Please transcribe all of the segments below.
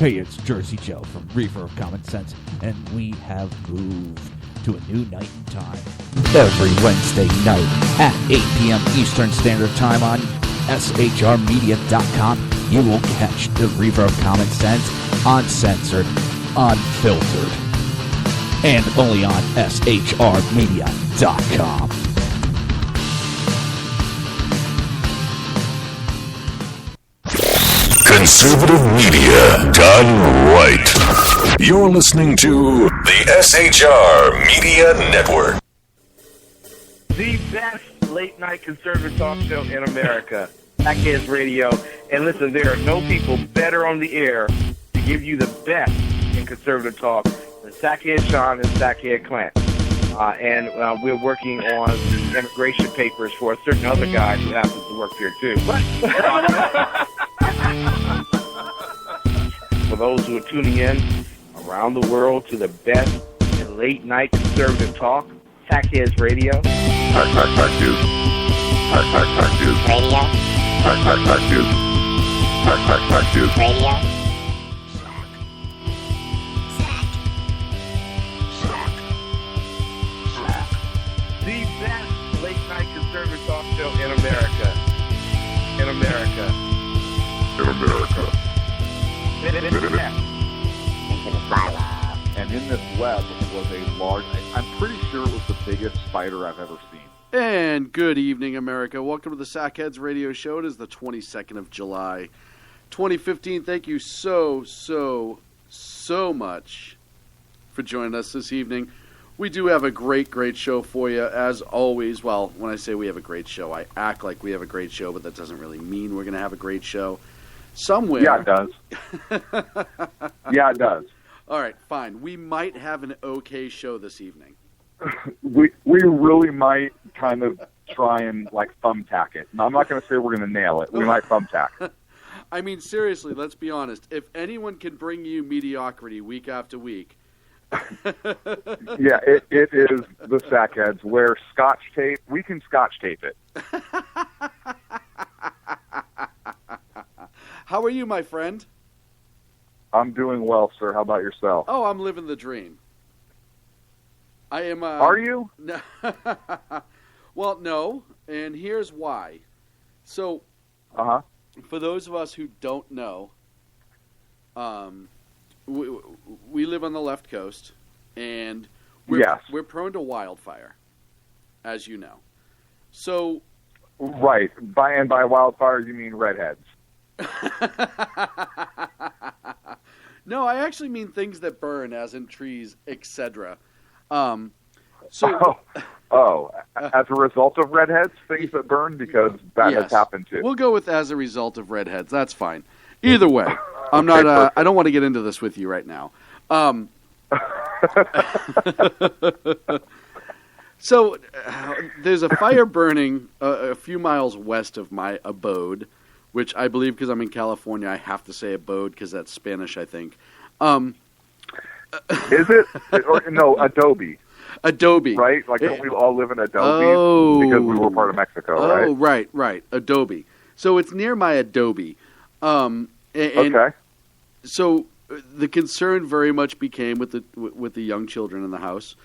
Hey, it's Jersey Joe from Reefer of Common Sense, and we have moved to a new night and time. Every Wednesday night at 8 p.m. Eastern Standard Time on shrmedia.com, you will catch the Reefer of Common Sense uncensored, unfiltered, and only on shrmedia.com. Conservative media done right. You're listening to the SHR Media Network. The best late-night conservative talk show in America, Sackheads Radio. And listen, there are no people better on the air to give you the best in conservative talk than Sackhead Sean and Sackhead Clint. And we're working on the immigration papers for a certain other guy who happens to work here, too. For those who are tuning in around the world to the best in late-night conservative talk, Sackheads Radio. Radio. Radio. The best late-night conservative talk show in America. In America. And in this web was a large, I'm pretty sure it was the biggest spider I've ever seen. And good evening, America. Welcome to the Sackheads Radio Show. It is the 22nd of July, 2015. Thank you so much for joining us this evening. We do have a great show for you, as always. Well, when I say we have a great show, I act like we have a great show, but that doesn't really mean we're going to have a great show. Somewhere. Yeah, it does. Yeah, it does. All right, fine. We might have an okay show this evening. We really might kind of try and thumbtack it. Now, I'm not going to say we're going to nail it. We might thumbtack it. I mean, seriously, let's be honest. If anyone can bring you mediocrity week after week. Yeah, it is the Sackheads where Scotch tape, we can Scotch tape it. How are you, my friend? I'm doing well, sir. How about yourself? Oh, I'm living the dream. I am. Are you? No. Well, no, and here's why. So, for those of us who don't know, we live on the left coast, and we're prone to wildfire, as you know. So, right. By wildfire, you mean redheads. No, I actually mean things that burn, as in trees, etc. As a result of redheads, things that burn, because that has happened too. We'll go with as a result of redheads. That's fine. Either way, I'm not. I don't want to get into this with you right now. So there's a fire burning a few miles west of my abode, which I believe, because I'm in California, I have to say abode because that's Spanish, I think. Is it? No, Adobe. Adobe. Right? Don't we all live in Adobe? Because we were part of Mexico, right? Oh, right. Adobe. So it's near my Adobe. Okay. So the concern very much became with the young children in the house.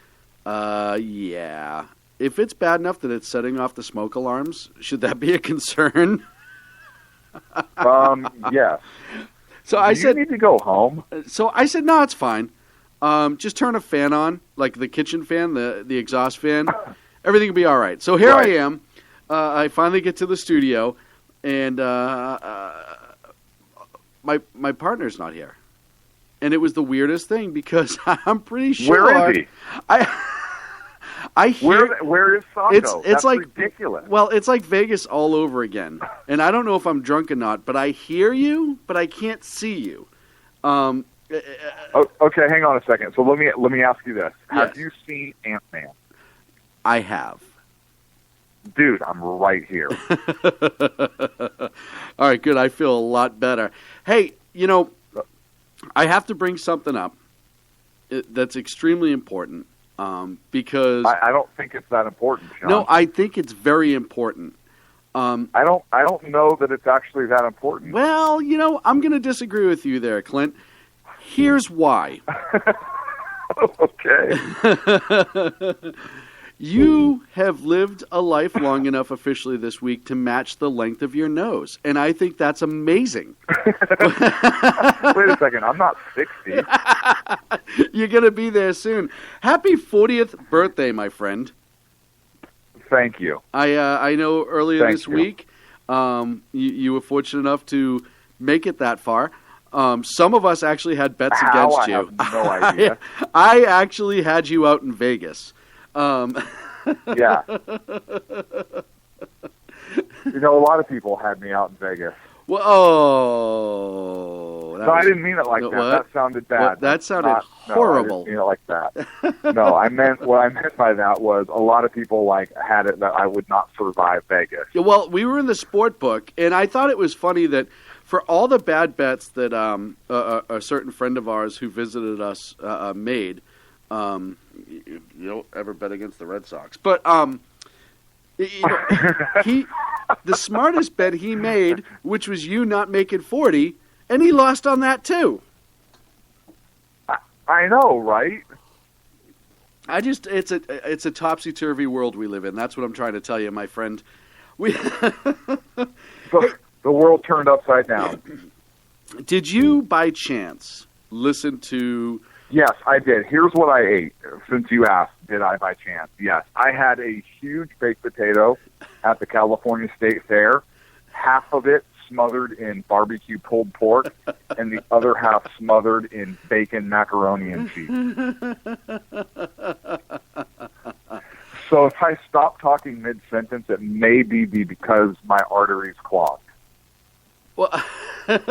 Yeah. If it's bad enough that it's setting off the smoke alarms, should that be a concern? Yes. So I said, you need to go home. So I said, no, it's fine. Just turn a fan on, like the kitchen fan, the exhaust fan. Everything will be all right. So here I am. I finally get to the studio, and my partner's not here. And it was the weirdest thing because I'm pretty sure. Where is he? I hear, where is Saco? It's like ridiculous. Well, it's like Vegas all over again. And I don't know if I'm drunk or not, but I hear you, but I can't see you. Okay, hang on a second. So let me ask you this: Have you seen Ant-Man? I have. Dude, I'm right here. All right, good. I feel a lot better. Hey, I have to bring something up that's extremely important. Because I don't think it's that important, Sean. No, I think it's very important. I don't know that it's actually that important. Well, I'm going to disagree with you there, Clint. Here's why. Okay. You have lived a life long enough officially this week to match the length of your nose, and I think that's amazing. Wait a second. I'm not 60. You're going to be there soon. Happy 40th birthday, my friend. Thank you. I know earlier Thank this you. week you were fortunate enough to make it that far. Some of us actually had bets How? against I you. have no idea. I actually had you out in Vegas. Yeah. You know, a lot of people had me out in Vegas. Well, oh, that No, I was- didn't mean it like that. What? That sounded bad. What? That sounded horrible. No, I didn't mean it like that. No, what I meant by that was a lot of people had it that I would not survive Vegas. Yeah, well, we were in the sport book, and I thought it was funny that for all the bad bets that a certain friend of ours who visited us made, you don't ever bet against the Red Sox, but the smartest bet he made, which was you not making 40, and he lost on that too. I know, right? It's a topsy turvy world we live in. That's what I'm trying to tell you, my friend. The world turned upside down. Did you, by chance, listen to? Yes, I did. Here's what I ate. Since you asked, did I by chance? Yes, I had a huge baked potato at the California State Fair. Half of it smothered in barbecue pulled pork, and the other half smothered in bacon, macaroni, and cheese. So if I stop talking mid-sentence, it may be because my arteries clogged. Well, that's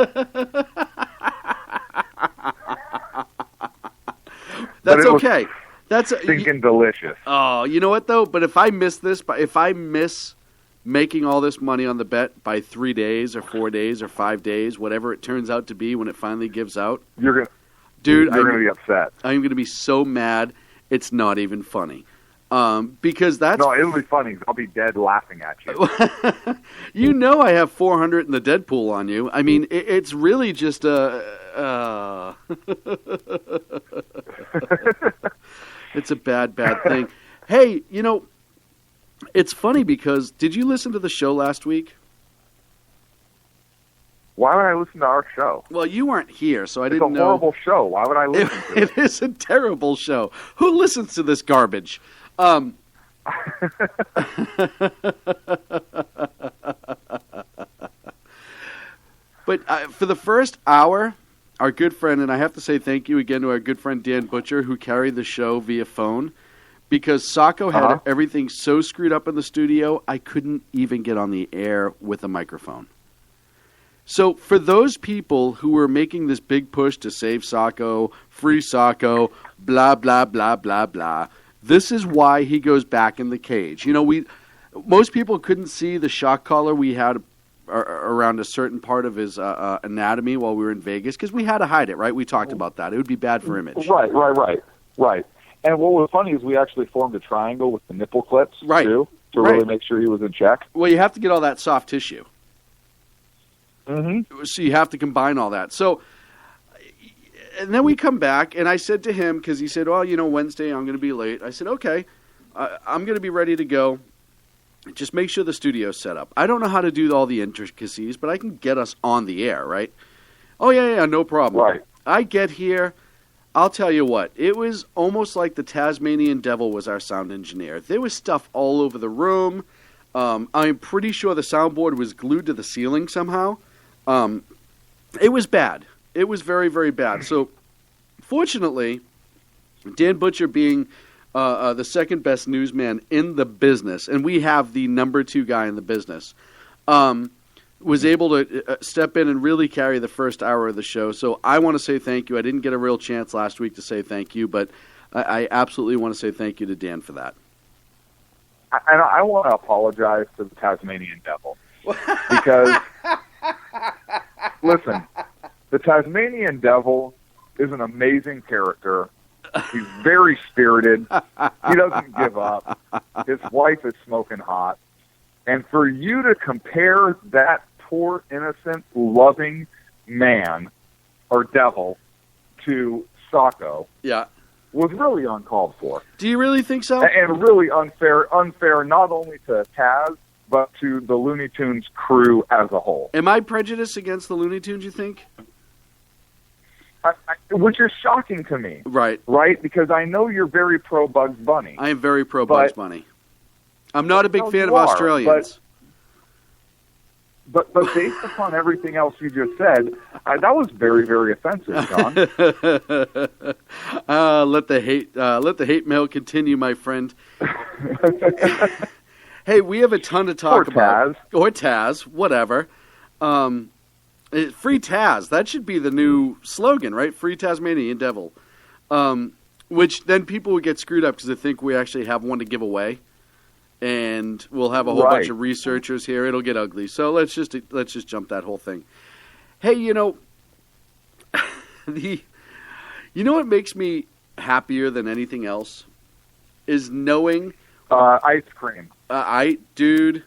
it was okay. That's Stinking delicious. oh, you know what though? But if I miss this, if I miss making all this money on the bet by 3 days or 4 days or 5 days, whatever it turns out to be when it finally gives out, You're dude, gonna be upset. I'm going to be so mad. It's not even funny. Because that's No, it'll be funny. I'll be dead laughing at you. you know I have 400 in the Deadpool on you. I mean, it's really just it's a bad thing. Hey, you know, it's funny because did you listen to the show last week? Why would I listen to our show? Well, you weren't here, so I It's didn't a know. horrible show. Why would I listen to it? It is a terrible show. Who listens to this garbage? But for the first hour, our good friend, and I have to say thank you again to our good friend Dan Butcher, who carried the show via phone, because Sacco had everything so screwed up in the studio, I couldn't even get on the air with a microphone. So for those people who were making this big push to save Sacco, free Sacco, blah, blah, blah, blah, blah, this is why he goes back in the cage. You know, most people couldn't see the shock collar we had around a certain part of his anatomy while we were in Vegas because we had to hide it, right? We talked about that. It would be bad for image. Right. And what was funny is we actually formed a triangle with the nipple clips, too, to really make sure he was in check. Well, you have to get all that soft tissue. Mm-hmm. So you have to combine all that. So, and then we come back, and I said to him, because he said, well, you know, Wednesday I'm going to be late. I said, okay, I'm going to be ready to go. Just make sure the studio's set up. I don't know how to do all the intricacies, but I can get us on the air, right? Oh, yeah, no problem. Right. I get here. I'll tell you what. It was almost like the Tasmanian Devil was our sound engineer. There was stuff all over the room. I'm pretty sure the soundboard was glued to the ceiling somehow. It was bad. It was very, very bad. So, fortunately, Dan Butcher being the second best newsman in the business, and we have the number 2 guy in the business, was able to step in and really carry the first hour of the show. So I want to say thank you. I didn't get a real chance last week to say thank you, but I absolutely want to say thank you to Dan for that. And I want to apologize to the Tasmanian Devil because, listen, the Tasmanian Devil is an amazing character. He's very spirited. He doesn't give up. His wife is smoking hot. And for you to compare that poor, innocent, loving man or devil to Sacco Yeah. was really uncalled for. Do you really think so? And really unfair not only to Taz, but to the Looney Tunes crew as a whole. Am I prejudiced against the Looney Tunes, you think? Which is shocking to me. Right. Right? Because I know you're very pro Bugs Bunny. I am very pro Bugs Bunny. I'm not a big fan of Australians. But based upon everything else you just said, that was very, very offensive, John. Let the hate mail continue, my friend. Hey, we have a ton to talk about. Or Taz, whatever. Free Taz. That should be the new slogan, right? Free Tasmanian Devil. Which then people would get screwed up because they think we actually have one to give away. And we'll have a whole bunch of researchers here. It'll get ugly. So let's just jump that whole thing. Hey, you know what makes me happier than anything else is knowing ice cream. Dude.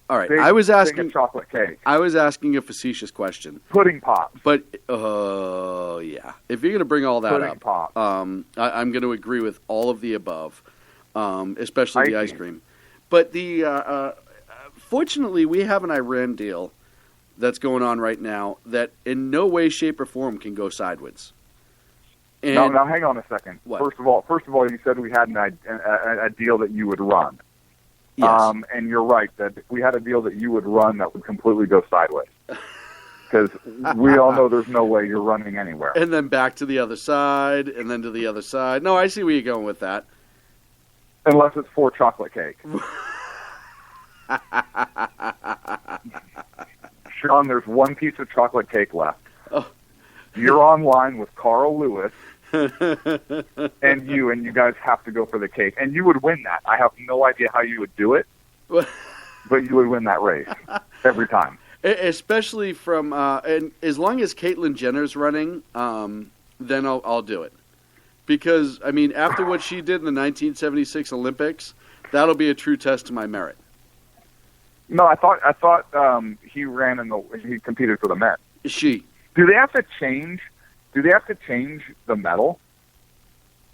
All right, I was asking chocolate cake. I was asking a facetious question. Pudding pop. But yeah, if you're going to bring all that pudding up, pop. I'm going to agree with all of the above. Especially the ice cream. But fortunately, we have an Iran deal that's going on right now that in no way, shape, or form can go sideways. And now, hang on a second. What? First of all, you said we had a deal that you would run. Yes. And you're right that if we had a deal that you would run, that would completely go sideways. Because we all know there's no way you're running anywhere. And then back to the other side, and then to the other side. No, I see where you're going with that. Unless it's for chocolate cake. Sean, there's one piece of chocolate cake left. Oh. You're online with Carl Lewis and you guys have to go for the cake. And you would win that. I have no idea how you would do it, but you would win that race every time. Especially from, and as long as Caitlyn Jenner's running, then I'll do it. Because, I mean, after what she did in the 1976 Olympics, that'll be a true test to my merit. No, I thought he he competed for the men. She. Do they have to change the medal?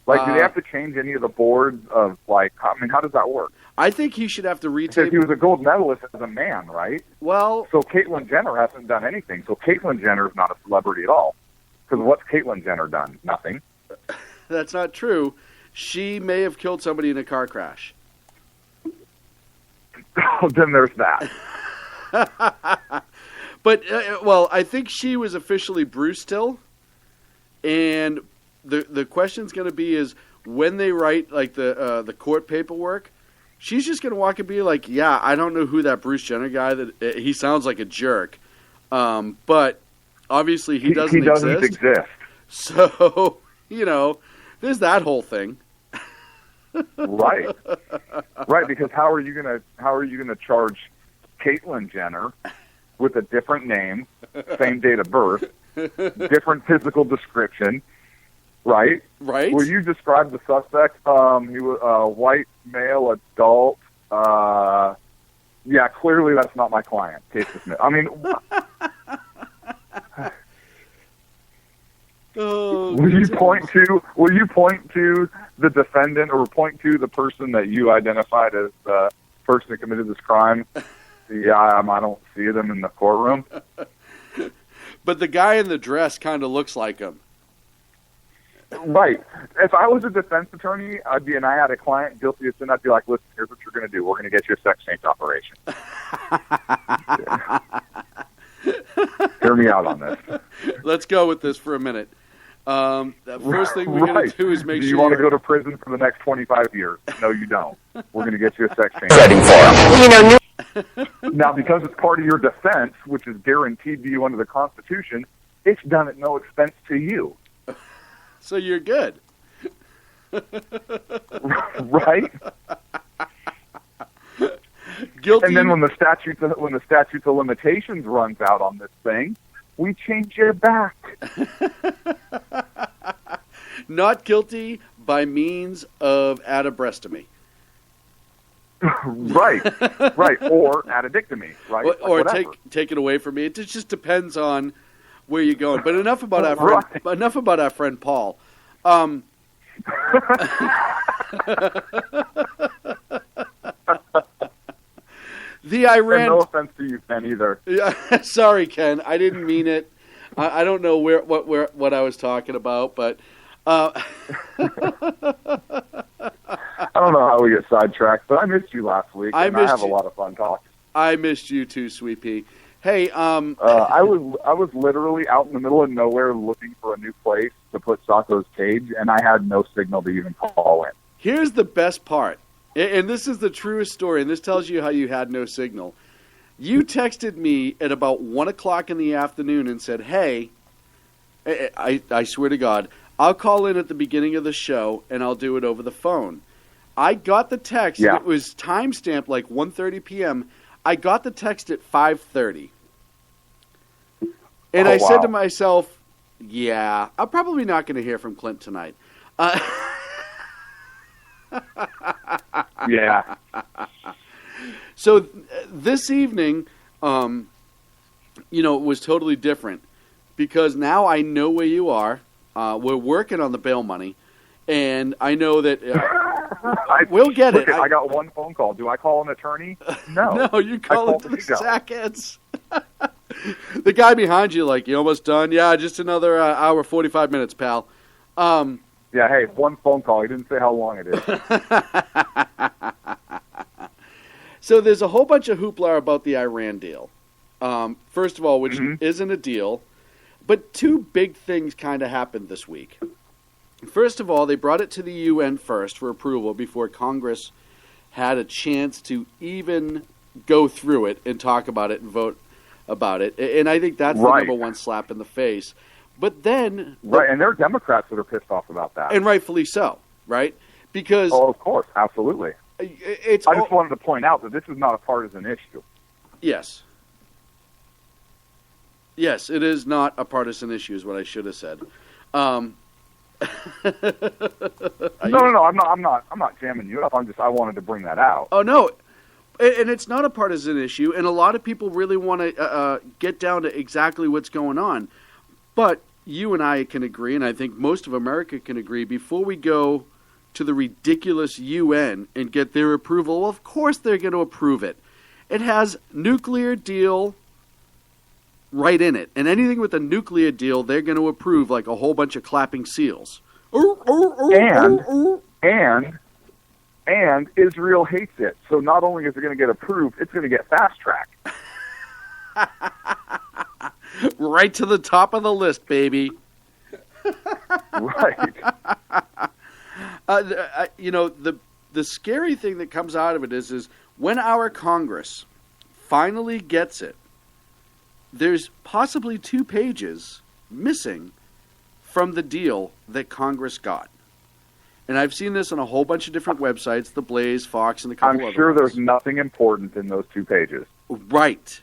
Like, do they have to change any of the boards of, like, I mean, how does that work? I think he should have to Because retake. he was a gold medalist as a man, right? Well, So Caitlyn Jenner hasn't done anything. So Caitlyn Jenner's not a celebrity at all. Because what's Caitlyn Jenner done? Nothing. that's not true. She may have killed somebody in a car crash. Then there's that. But, well, I think she was officially Bruce still. And the question's going to be is when they write, like, the court paperwork, she's just going to walk and be like, yeah, I don't know who that Bruce Jenner guy, he sounds like a jerk. But obviously he doesn't exist. So, there's that whole thing. Right. Right, because how are you gonna charge Caitlyn Jenner with a different name, same date of birth, different physical description, right? Right. Will you describe the suspect? He was a white male adult. Yeah, clearly that's not my client, Casey Smith. I mean, will you point to the defendant or point to the person that you identified as the person that committed this crime? Yeah, I don't see them in the courtroom. But the guy in the dress kind of looks like him. Right. If I was a defense attorney, and I had a client guilty of sin, I'd be like, listen, here's what you're going to do. We're going to get you a sex change operation. Hear me out on this. Let's go with this for a minute. The first thing we're going to do is make sure... Do you want to go to prison for the next 25 years? No, you don't. We're going to get you a sex change. Now, because it's part of your defense, which is guaranteed to you under the Constitution, it's done at no expense to you. So you're good. Right? Guilty. And then when the statute of limitations runs out on this thing, we change your back. Not guilty by means of adabrestomy. Right, or addictomy, right? Or whatever. take it away from me. It just depends on where you're going. But enough about our friend Paul. The Iran. And no offense to you, Ken, either. Yeah, sorry, Ken. I didn't mean it. I don't know what I was talking about, but. I don't know how we get sidetracked, but I missed you last week. I have a lot of fun talking. I missed you too, Sweet Pea. Hey, I was literally out in the middle of nowhere looking for a new place to put Sacco's cage, and I had no signal to even call in. Here's the best part, and this is the truest story, and this tells you how you had no signal. You texted me at about 1 o'clock in the afternoon and said, "Hey, I swear to God, I'll call in at the beginning of the show, and I'll do it over the phone." I got the text. Yeah. It was time-stamped like 1:30 p.m. I got the text at 5:30. And I said to myself, yeah, I'm probably not going to hear from Clint tonight. Yeah. So this evening, it was totally different because now I know where you are. We're working on the bail money, and I know that we'll get it. I got one phone call. Do I call an attorney? No. No, you call it the Sackheads. The guy behind you, like, you almost done? Yeah, just another hour, 45 minutes, pal. Yeah, hey, one phone call. He didn't say how long it is. So there's a whole bunch of hoopla about the Iran deal. First of all, which isn't a deal, but two big things kind of happened this week. First of all, they brought it to the UN first for approval before Congress had a chance to even go through it and talk about it and vote about it. And I think that's the number one slap in the face. But then... Right, and there are Democrats that are pissed off about that. And rightfully so, right? Because... Oh, of course, absolutely. I just wanted to point out that this is not a partisan issue. Yes. Yes, it is not a partisan issue is what I should have said. No, I'm not jamming you up. I wanted to bring that out. Oh, no. And it's not a partisan issue, and a lot of people really want to get down to exactly what's going on. But you and I can agree, and I think most of America can agree, before we go to the ridiculous UN and get their approval, well, of course they're going to approve it. It has nuclear deal right in it, and anything with a nuclear deal, they're going to approve like a whole bunch of clapping seals. And Israel hates it. So not only is it going to get approved, it's going to get fast-tracked. Right to the top of the list, baby. Right. The scary thing that comes out of it is when our Congress finally gets it, there's possibly 2 pages missing from the deal that Congress got. And I've seen this on a whole bunch of different websites, The Blaze, Fox, and a couple others. I'm sure there's nothing important in those 2 pages. Right.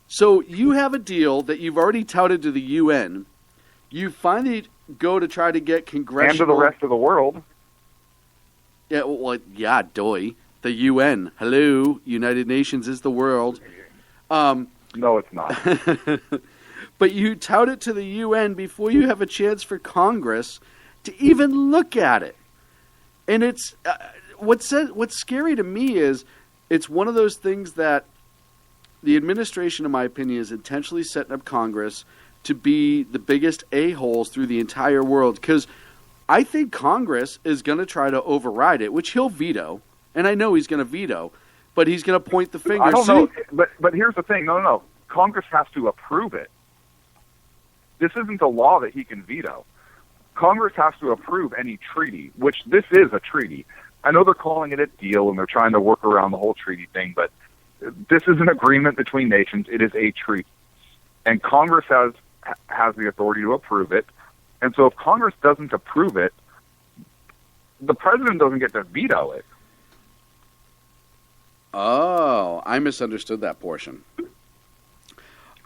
So you have a deal that you've already touted to the UN. You finally go to try to get congressional... And to the rest of the world. Yeah, yeah, doy. The UN. Hello, United Nations is the world. No, it's not. But you tout it to the UN before you have a chance for Congress to even look at it. And it's what's scary to me is it's one of those things that the administration, in my opinion, is intentionally setting up Congress to be the biggest a-holes through the entire world. Because I think Congress is going to try to override it, which he'll veto. And I know he's going to veto, but he's going to point the finger. I don't know, but here's the thing. No. Congress has to approve it. This isn't a law that he can veto. Congress has to approve any treaty, which this is a treaty. I know they're calling it a deal and they're trying to work around the whole treaty thing, but this is an agreement between nations. It is a treaty. And Congress has the authority to approve it. And so if Congress doesn't approve it, the president doesn't get to veto it. Oh, I misunderstood that portion.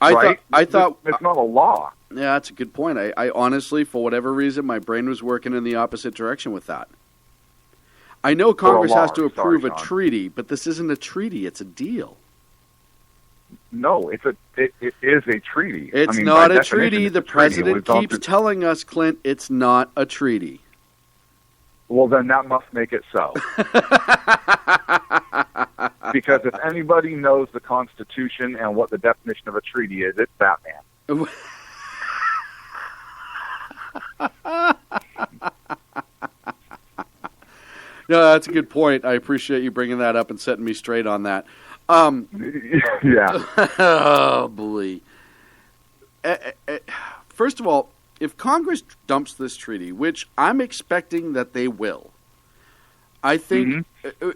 I thought it's not a law. Yeah, that's a good point. I honestly, for whatever reason, my brain was working in the opposite direction with that. I know Congress has to approve a treaty, but this isn't a treaty. It's a deal. No, it is a treaty. It's I mean, not by a definition, treaty. it's The a treaty. It president was keeps also- telling us, Clint, it's not a treaty. Well, then that must make it so. Because if anybody knows the Constitution and what the definition of a treaty is, it's that man. No, that's a good point. I appreciate you bringing that up and setting me straight on that. Yeah. Oh, boy. First of all, if Congress dumps this treaty, which I'm expecting that they will, I think,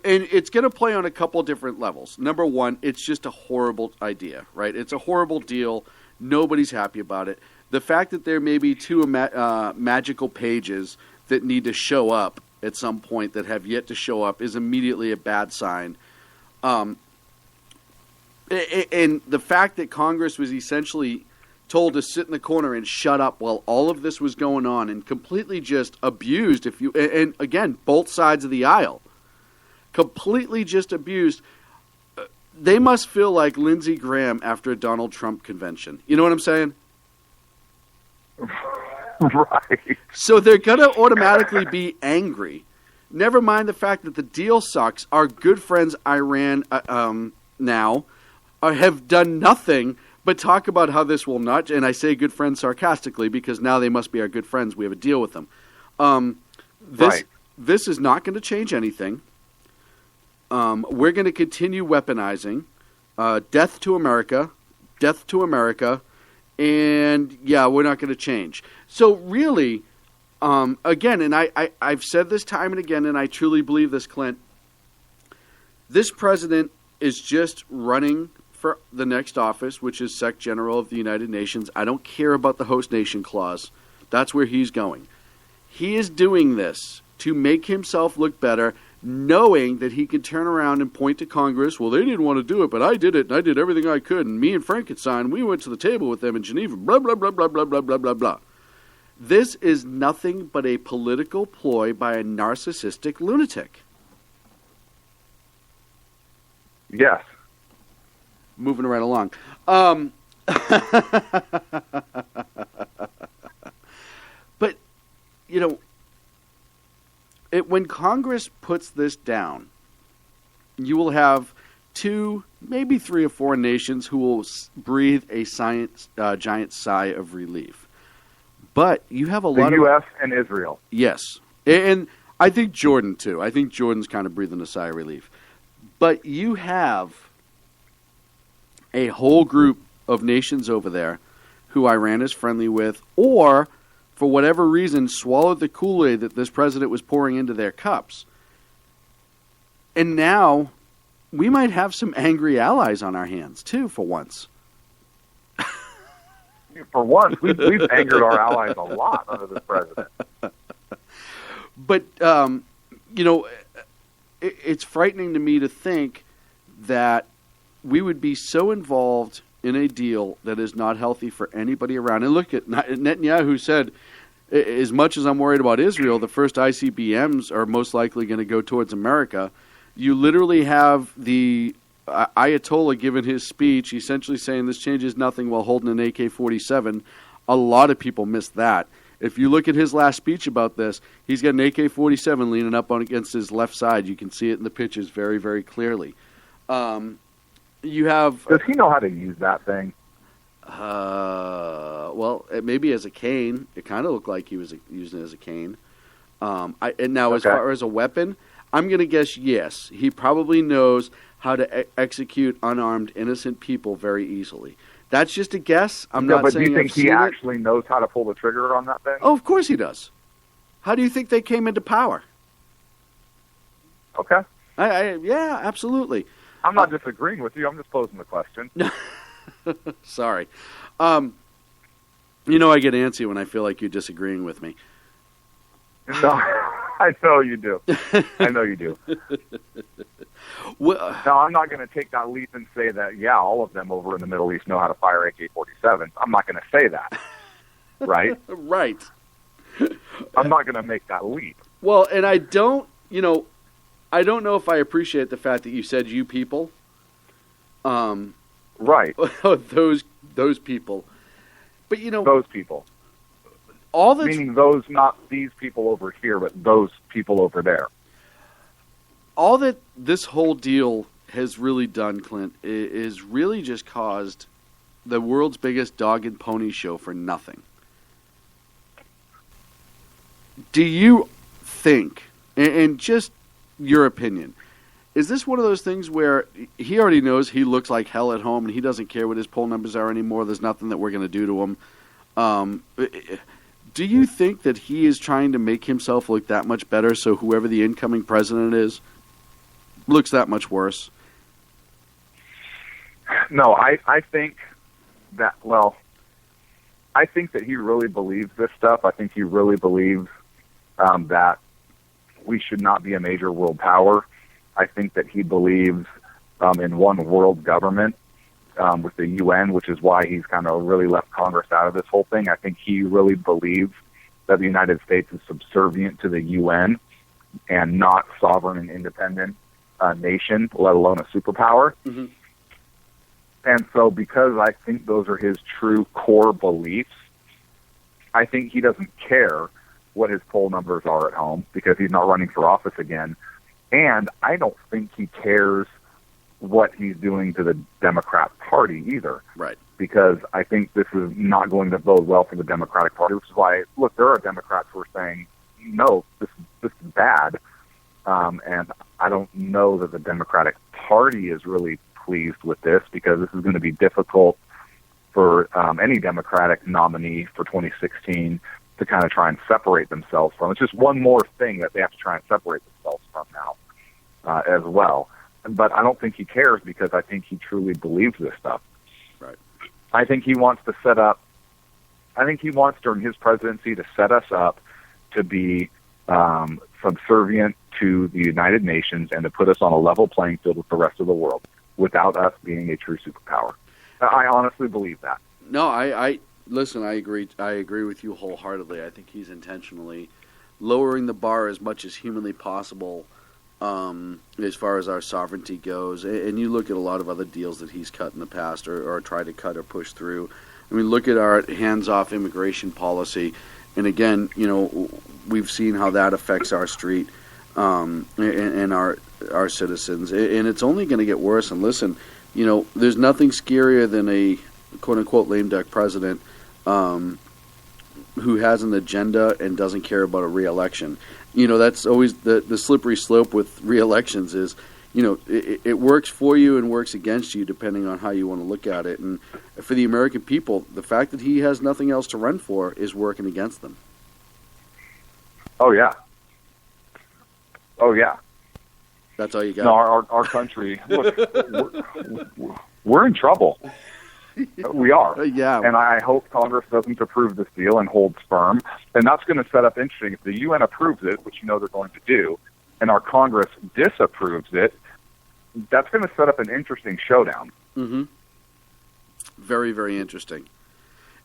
and it's going to play on a couple different levels. Number one, it's just a horrible idea, right? It's a horrible deal. Nobody's happy about it. The fact that there may be two magical pages that need to show up at some point that have yet to show up is immediately a bad sign. And the fact that Congress was essentially told to sit in the corner and shut up while all of this was going on and completely just abused, and again, both sides of the aisle, completely just abused. They must feel like Lindsey Graham after a Donald Trump convention. You know what I'm saying? Right. So they're going to automatically be angry. Never mind the fact that the deal sucks. Our good friends Iran now have done nothing but talk about how this will not, and I say good friends sarcastically because now they must be our good friends. We have a deal with them. This is not going to change anything. We're going to continue weaponizing. Death to America. Death to America. And, yeah, we're not going to change. So, really, again, and I've said this time and again, and I truly believe this, Clint, this president is just running for the next office, which is Sec General of the United Nations. I don't care about the host nation clause. That's where he's going. He is doing this to make himself look better, knowing that he can turn around and point to Congress. Well, they didn't want to do it, but I did it, and I did everything I could. And me and Frankenstein, we went to the table with them in Geneva, blah, blah, blah, blah, blah, blah, blah, blah, blah. This is nothing but a political ploy by a narcissistic lunatic. Yes. Moving right along. But, you know, when Congress puts this down, you will have 2, maybe 3 or 4 nations who will breathe a giant sigh of relief. But you have a lot the of... U.S. and Israel. Yes. And I think Jordan, too. I think Jordan's kind of breathing a sigh of relief. But you have a whole group of nations over there who Iran is friendly with, or, for whatever reason, swallowed the Kool-Aid that this president was pouring into their cups. And now we might have some angry allies on our hands, too, for once. For once, we've angered our allies a lot under this president. But, you know, it's frightening to me to think that we would be so involved in a deal that is not healthy for anybody around. And look at Netanyahu said, as much as I'm worried about Israel, the first ICBMs are most likely going to go towards America. You literally have the Ayatollah giving his speech, essentially saying this changes nothing while holding an AK-47. A lot of people missed that. If you look at his last speech about this, he's got an AK-47 leaning up on against his left side. You can see it in the pictures very, very clearly. You have... Does he know how to use that thing? Well, maybe as a cane. It kind of looked like he was using it as a cane. As far as a weapon, I'm going to guess yes. He probably knows how to execute unarmed, innocent people very easily. That's just a guess. I'm not but saying do you think I've he seen actually knows how to pull the trigger on that thing? Oh, of course he does. How do you think they came into power? Okay. Yeah, absolutely. I'm not disagreeing with you. I'm just posing the question. Sorry. You know I get antsy when I feel like you're disagreeing with me. No, I know you do. I know you do. Well, No, I'm not going to take that leap and say that, yeah, all of them over in the Middle East know how to fire AK-47s. I'm not going to say that, right? right. I'm not going to make that leap. Well, and I don't know if I appreciate the fact that you said you people. Right. those people. But Those people. all that's Meaning those, not these people over here, but those people over there. all that this whole deal has really done, Clint, is really just caused the world's biggest dog and pony show for nothing. Do you think, and just your opinion, is this one of those things where he already knows he looks like hell at home and he doesn't care what his poll numbers are anymore? There's nothing that we're going to do to him. Do you think that he is trying to make himself look that much better so whoever the incoming president is looks that much worse? No, I think that, I think that he really believes this stuff. I think he really believes that we should not be a major world power. I think that he believes in one world government with the UN, which is why he's kind of really left Congress out of this whole thing. I think he really believes that the United States is subservient to the UN and not sovereign and independent nation, let alone a superpower. Mm-hmm. And so because I think those are his true core beliefs, I think he doesn't care what his poll numbers are at home because he's not running for office again. And I don't think he cares what he's doing to the Democrat Party either. Right. Because I think this is not going to bode well for the Democratic Party, which is why, look, there are Democrats who are saying, no, this is bad. And I don't know that the Democratic Party is really pleased with this because this is going to be difficult for any Democratic nominee for 2016 to kind of try and separate themselves from. It's just one more thing that they have to try and separate themselves from now as well. But I don't think he cares because I think he truly believes this stuff. Right. I think he wants to set up, I think he wants during his presidency to set us up to be subservient to the United Nations and to put us on a level playing field with the rest of the world without us being a true superpower. I honestly believe that. No, I listen, I agree. I agree with you wholeheartedly. I think he's intentionally lowering the bar as much as humanly possible as far as our sovereignty goes. And you look at a lot of other deals that he's cut in the past or tried to cut or push through. I mean, look at our hands-off immigration policy. And again, we've seen how that affects our street and our citizens. And it's only going to get worse. And listen, there's nothing scarier than a quote-unquote lame duck president who has an agenda and doesn't care about a re-election. That's always the slippery slope with re-elections is, it works for you and works against you depending on how you want to look at it. And for the American people, the fact that he has nothing else to run for is working against them. Oh, yeah. Oh, yeah. That's all you got. No, our country, look, we're in trouble. We are. Yeah. And I hope Congress doesn't approve this deal and holds firm. And that's going to set up interesting. If the UN approves it, which they're going to do, and our Congress disapproves it, that's going to set up an interesting showdown. Mm-hmm. Very, very interesting.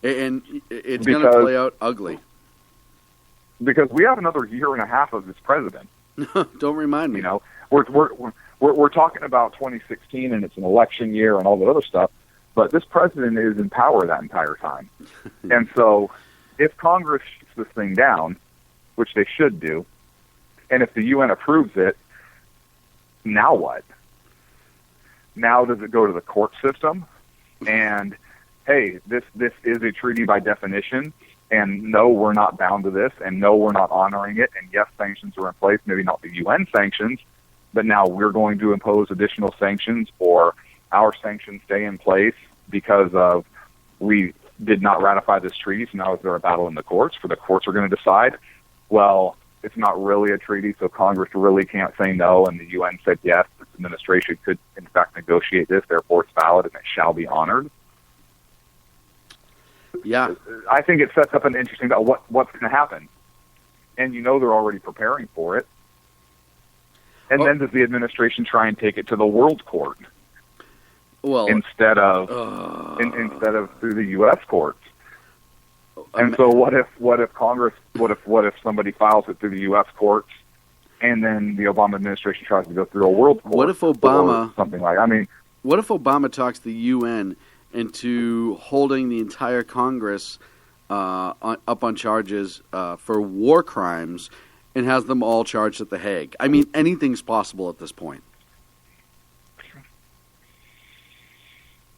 And it's going to play out ugly. Because we have another year and a half of this president. Don't remind me. We're talking about 2016 and it's an election year and all that other stuff, but this president is in power that entire time. And so if Congress shoots this thing down, which they should do, and if the UN approves it, now what? Now does it go to the court system? And, hey, this is a treaty by definition, and no, we're not bound to this, and no, we're not honoring it, and yes, sanctions are in place, maybe not the UN sanctions, but now we're going to impose additional sanctions, or our sanctions stay in place because of we did not ratify this treaty, so now is there a battle in the courts for the courts are going to decide? Well, it's not really a treaty, so Congress really can't say no, and the UN said yes, this administration could in fact negotiate this, therefore it's valid and it shall be honored. Yeah. I think it sets up an interesting what's going to happen. And they're already preparing for it. And then does the administration try and take it to the World Court? Well, instead of through the U.S. courts. And so what if Congress, what if somebody files it through the U.S. courts, and then the Obama administration tries to go through a world court? What if Obama, or something like? I mean, What if Obama talks the UN into holding the entire Congress up on charges for war crimes and has them all charged at The Hague? I mean, anything's possible at this point.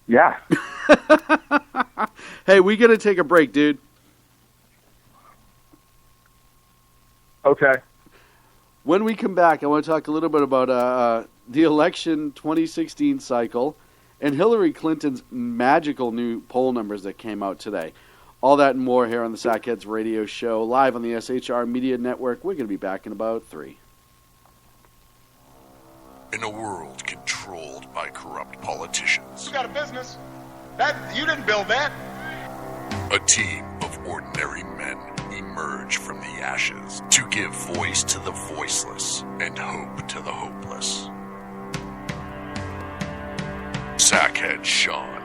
Yeah. Hey, we got to take a break, dude. Okay. When we come back, I want to talk a little bit about the election 2016 cycle and Hillary Clinton's magical new poll numbers that came out today. All that and more here on the Sackheads Radio Show, live on the SHR Media Network. We're going to be back in about 3. In a world controlled by corrupt politicians, You got a business. You didn't build that. a team of ordinary men emerge from the ashes to give voice to the voiceless and hope to the hopeless. Sackhead Sean.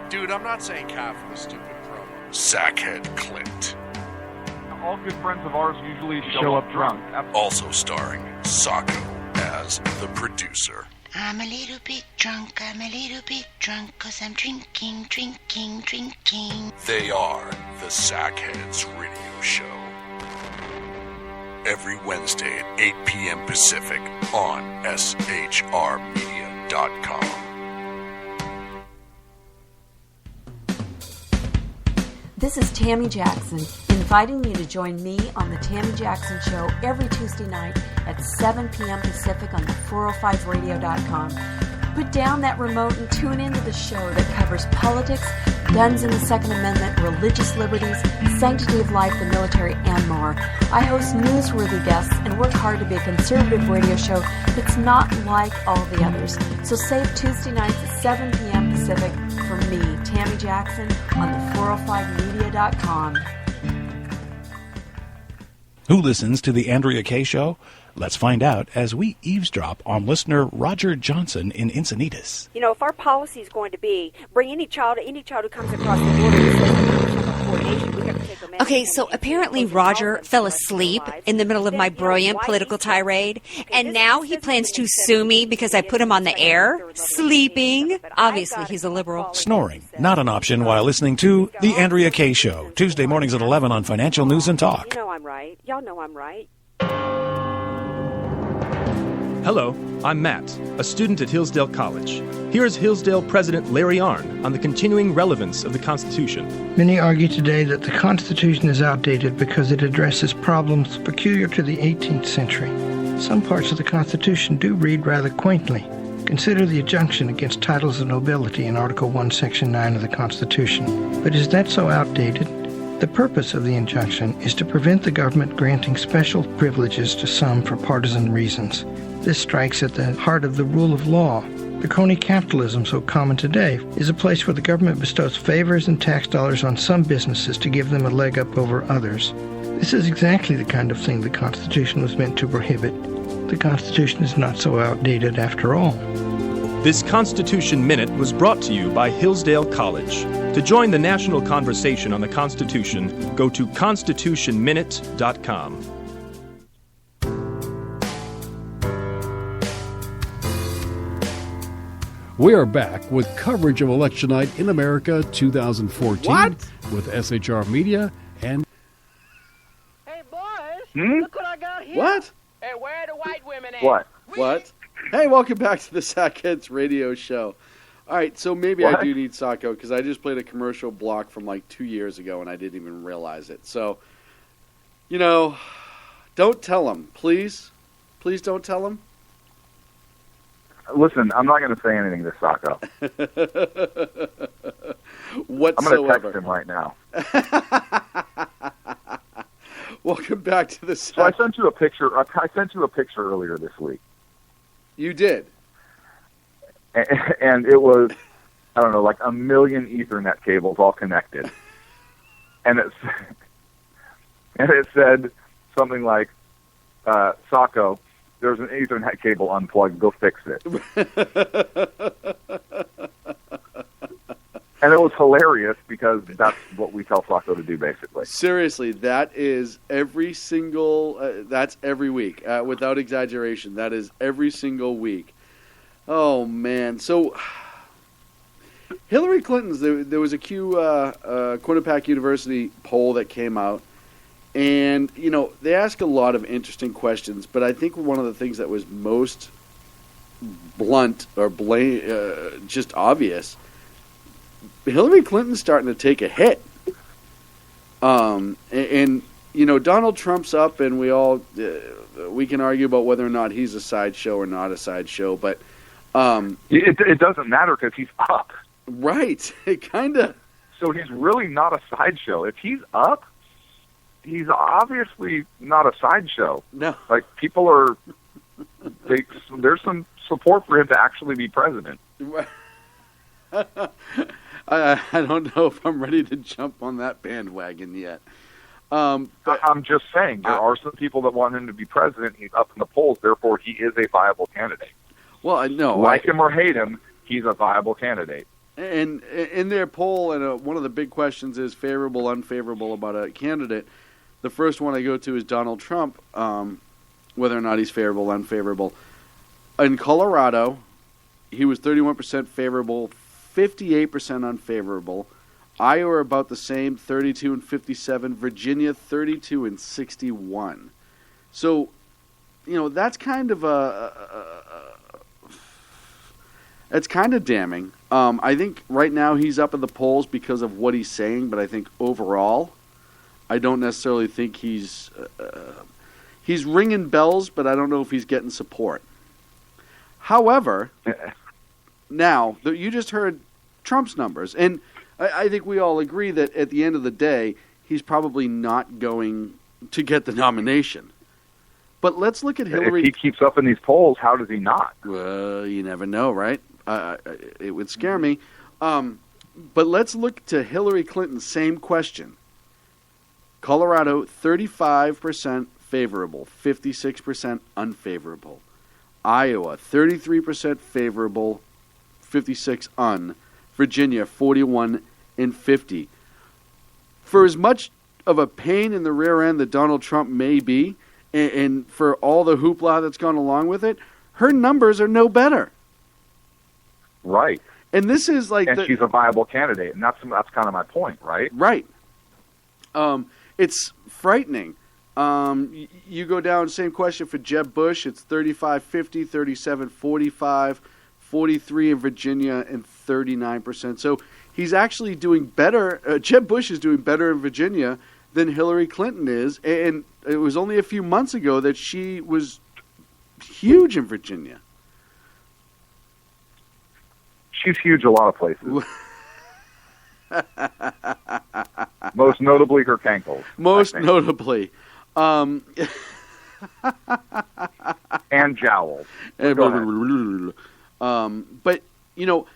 Dude, I'm not saying half of the stupid promo. Sackhead Clint. All good friends of ours usually show up drunk. Also starring Sacco as the producer. I'm a little bit drunk, 'cause I'm drinking. They are the Sackheads Radio Show. Every Wednesday at 8 p.m. Pacific on shrmedia.com. This is Tammy Jackson, inviting you to join me on the Tammy Jackson Show every Tuesday night at 7 p.m. Pacific on the 405radio.com. Put down that remote and tune into the show that covers politics, guns and the Second Amendment, religious liberties, sanctity of life, the military, and more. I host newsworthy guests and work hard to be a conservative radio show that's not like all the others. So save Tuesday nights at 7 p.m. Pacific for me, Tammy Jackson, on the 405media.com. Who listens to the Andrea Kaye Show? Let's find out as we eavesdrop on listener Roger Johnson in Encinitas. You know, if our policy is going to be bring any child who comes across the border to coordination, we have to take them in. Okay, so apparently Roger fell asleep in the middle of my brilliant political tirade, and now he plans to sue me because I put him on the air, sleeping. Obviously, he's a liberal. Snoring, not an option while listening to The Andrea Kaye Show, Tuesday mornings at 11 on Financial News and Talk. You know I'm right. Y'all know I'm right. Hello, I'm Matt, a student at Hillsdale College. Here is Hillsdale President Larry Arnn on the continuing relevance of the Constitution. Many argue today that the Constitution is outdated because it addresses problems peculiar to the 18th century. Some parts of the Constitution do read rather quaintly. Consider the injunction against titles of nobility in Article 1, Section 9 of the Constitution. But is that so outdated? The purpose of the injunction is to prevent the government granting special privileges to some for partisan reasons. This strikes at the heart of the rule of law. The crony capitalism so common today is a place where the government bestows favors and tax dollars on some businesses to give them a leg up over others. This is exactly the kind of thing the Constitution was meant to prohibit. The Constitution is not so outdated after all. This Constitution Minute was brought to you by Hillsdale College. To join the national conversation on the Constitution, go to constitutionminute.com. We are back with coverage of Election Night in America 2014 What? with SHR Media and... Hey, boys, look what I got here. What? Hey, where are the white women at? What? What? Hey, welcome back to the Sackheads Radio Show. All right, so maybe I do need Sacco because I just played a commercial block from like 2 years ago and I didn't even realize it. So, you know, don't tell him, please. Please don't tell him. Listen, I'm not going to say anything to Sacco. Whatsoever. I'm going to text him right now. Welcome back to the So I sent you a picture. I sent you a picture earlier this week. You did. And it was, I don't know, like a million Ethernet cables all connected. And it said something like, Sacco, there's an Ethernet cable unplugged, go fix it. And it was hilarious because that's what we tell Sacco to do, basically. Seriously, that is every single, that's every week. Without exaggeration, that is every single week. Oh, man. So Hillary Clinton's, there was a Quinnipiac University poll that came out, and, you know, they ask a lot of interesting questions, but I think one of the things that was most blunt or just obvious, Hillary Clinton's starting to take a hit. And you know, Donald Trump's up, and we can argue about whether or not he's a sideshow or not a sideshow, but it doesn't matter because he's up. Right. It kind of. So he's really not a sideshow. If he's up, he's obviously not a sideshow. No. Like, people are. There's some support for him to actually be president. I don't know if I'm ready to jump on that bandwagon yet. But I'm just saying, there are some people that want him to be president. He's up in the polls, therefore he is a viable candidate. Well, I know. Like him or hate him, he's a viable candidate. And in their poll, and one of the big questions is favorable, unfavorable about a candidate. The first one I go to is Donald Trump, whether or not he's favorable, unfavorable. In Colorado, he was 31% favorable, 58% unfavorable. Iowa about the same, 32 and 57. Virginia, 32 and 61. So, you know, that's kind of it's kind of damning. I think right now he's up in the polls because of what he's saying, but I think overall, I don't necessarily think he's ringing bells, but I don't know if he's getting support. However, now you just heard Trump's numbers, and I think we all agree that at the end of the day, he's probably not going to get the nomination. But let's look at Hillary. If he keeps up in these polls, how does he not? Well, you never know, right? It would scare me. But let's look to Hillary Clinton. Same question. Colorado, 35% favorable, 56% unfavorable. Iowa, 33% favorable, 56 un. Virginia, 41 and 50. For as much of a pain in the rear end that Donald Trump may be, and for all the hoopla that's gone along with it, her numbers are no better. Right. And this is like... And she's a viable candidate, and that's kind of my point, right? Right. It's frightening. You go down, same question for Jeb Bush. It's 35-50, 37-45, 43 in Virginia, and 39%. So he's actually doing better. Jeb Bush is doing better in Virginia than Hillary Clinton is. And it was only a few months ago that she was huge in Virginia. She's huge a lot of places. Most notably her cankles. Most notably. And jowls. But, you know,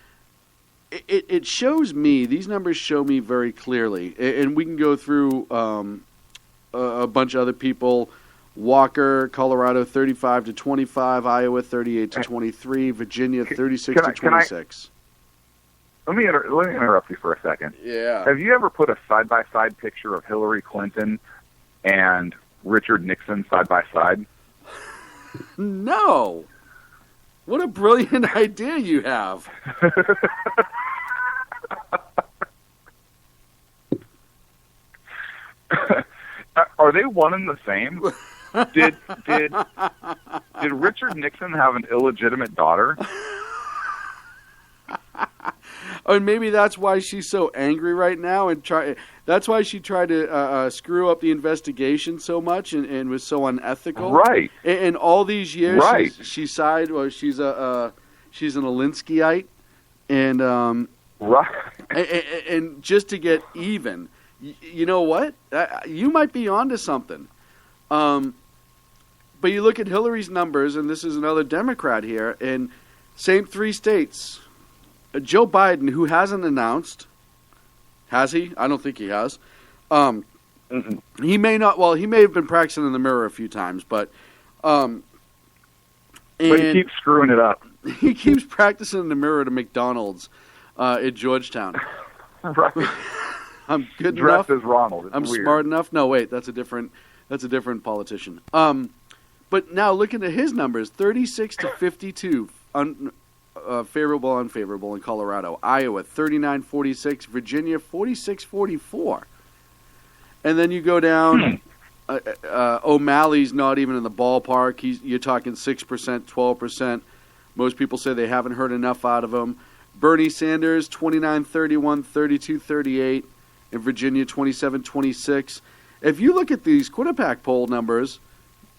it shows me, these numbers show me very clearly, and we can go through a bunch of other people. Walker, Colorado, 35-25, Iowa, 38-23, Virginia, 36-26. Let me interrupt you for a second. Yeah. Have you ever put a side-by-side picture of Hillary Clinton and Richard Nixon side-by-side? No. What a brilliant idea you have. Are they one and the same? Did Richard Nixon have an illegitimate daughter? And maybe that's why she's so angry right now, and that's why she tried to screw up the investigation so much and was so unethical. Right. And all these years, right. She's an Alinskyite, and right. And just to get even, you know what? You might be onto something. But you look at Hillary's numbers, and this is another Democrat here, and same 3 states. Joe Biden, who hasn't announced, has he? I don't think he has. He may not. Well, he may have been practicing in the mirror a few times, but he keeps screwing it up. He keeps practicing in the mirror at McDonald's at Georgetown. Right. I'm good dressed enough. As Ronald. It's I'm weird. Smart enough. No, wait, that's a different politician. But now looking at his numbers, 36-52 favorable, unfavorable in Colorado. Iowa, 39-46. Virginia, 46-44. And then you go down, O'Malley's not even in the ballpark. You're talking 6%, 12%. Most people say they haven't heard enough out of him. Bernie Sanders, 29-31, 32-38. In Virginia, 27-26. If you look at these Quinnipiac poll numbers,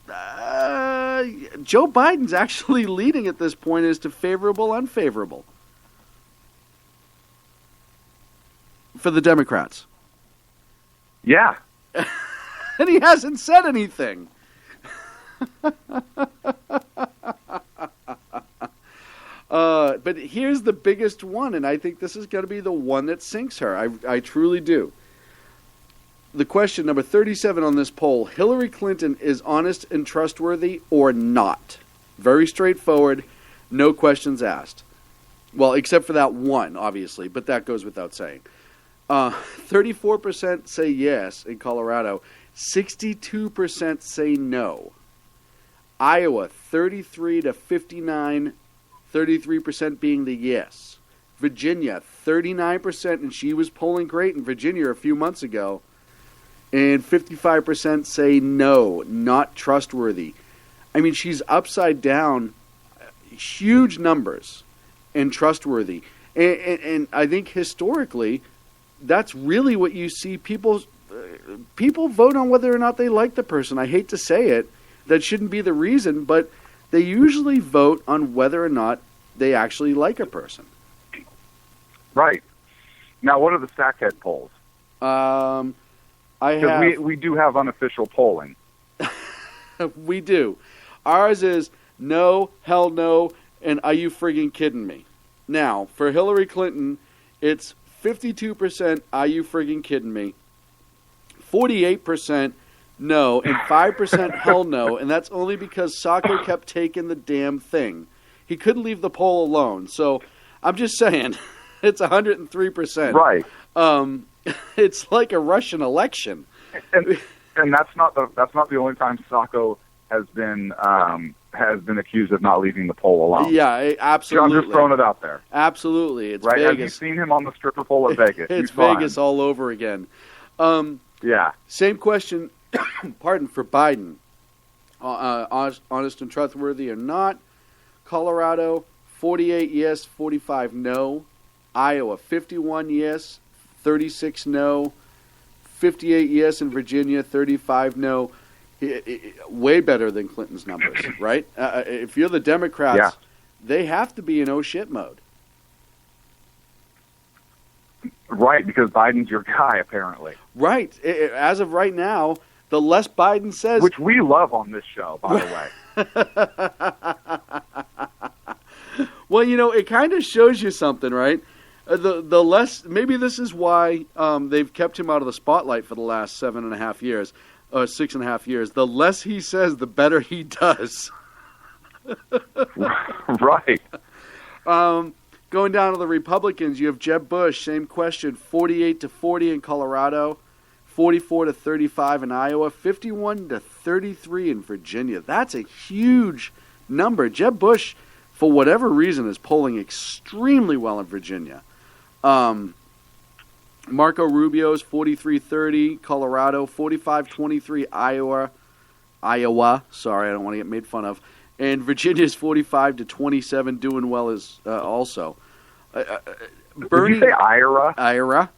Joe Biden's actually leading at this point as to favorable, unfavorable for the Democrats. Yeah. And he hasn't said anything. But here's the biggest one, and I think this is going to be the one that sinks her. I truly do. The question, number 37 on this poll, Hillary Clinton is honest and trustworthy or not? Very straightforward, no questions asked. Well, except for that one, obviously, but that goes without saying. 34% say yes in Colorado. 62% say no. Iowa, 33-59, 33% being the yes. Virginia, 39%, and she was polling great in Virginia a few months ago. And 55% say no, not trustworthy. I mean, she's upside down, huge numbers, and trustworthy. And I think historically, that's really what you see. People vote on whether or not they like the person. I hate to say it. That shouldn't be the reason, but they usually vote on whether or not they actually like a person. Right. Now, what are the Sackhead polls? We do have unofficial polling. We do. Ours is no, hell no, and are you friggin' kidding me? Now, for Hillary Clinton, it's 52% are you friggin' kidding me, 48% no, and 5% hell no, and that's only because Sacco kept taking the damn thing. He couldn't leave the poll alone, so I'm just saying, it's 103%. Right. It's like a Russian election. And that's not the only time Sacco has been accused of not leaving the poll alone. Yeah, absolutely. I'm just throwing it out there. Absolutely, it's right. Vegas. Have you seen him on the stripper pole at Vegas? It's Vegas all over again. Yeah. Same question. Pardon, for Biden. Honest and trustworthy or not? Colorado, 48 yes, 45 no. Iowa, 51 yes, 36 no. 58 yes in Virginia, 35 no. Way better than Clinton's numbers, right? If you're the Democrats, they have to be in oh shit mode. Right, because Biden's your guy, apparently. Right. As of right now, the less Biden says... Which we love on this show, by the way. Well, you know, it kind of shows you something, right? The less... Maybe this is why they've kept him out of the spotlight for the last 7.5 years, or 6.5 years. The less he says, the better he does. Right. Going down to the Republicans, you have Jeb Bush, same question, 48-40 in Colorado, 44-35 in Iowa, 51-33 in Virginia. That's a huge number. Jeb Bush, for whatever reason, is polling extremely well in Virginia. Marco Rubio's 43-30, Colorado, 45-23, Iowa. Sorry, I don't want to get made fun of. And Virginia's 45-27, doing well as also. Bernie, did you say Ira? Ira.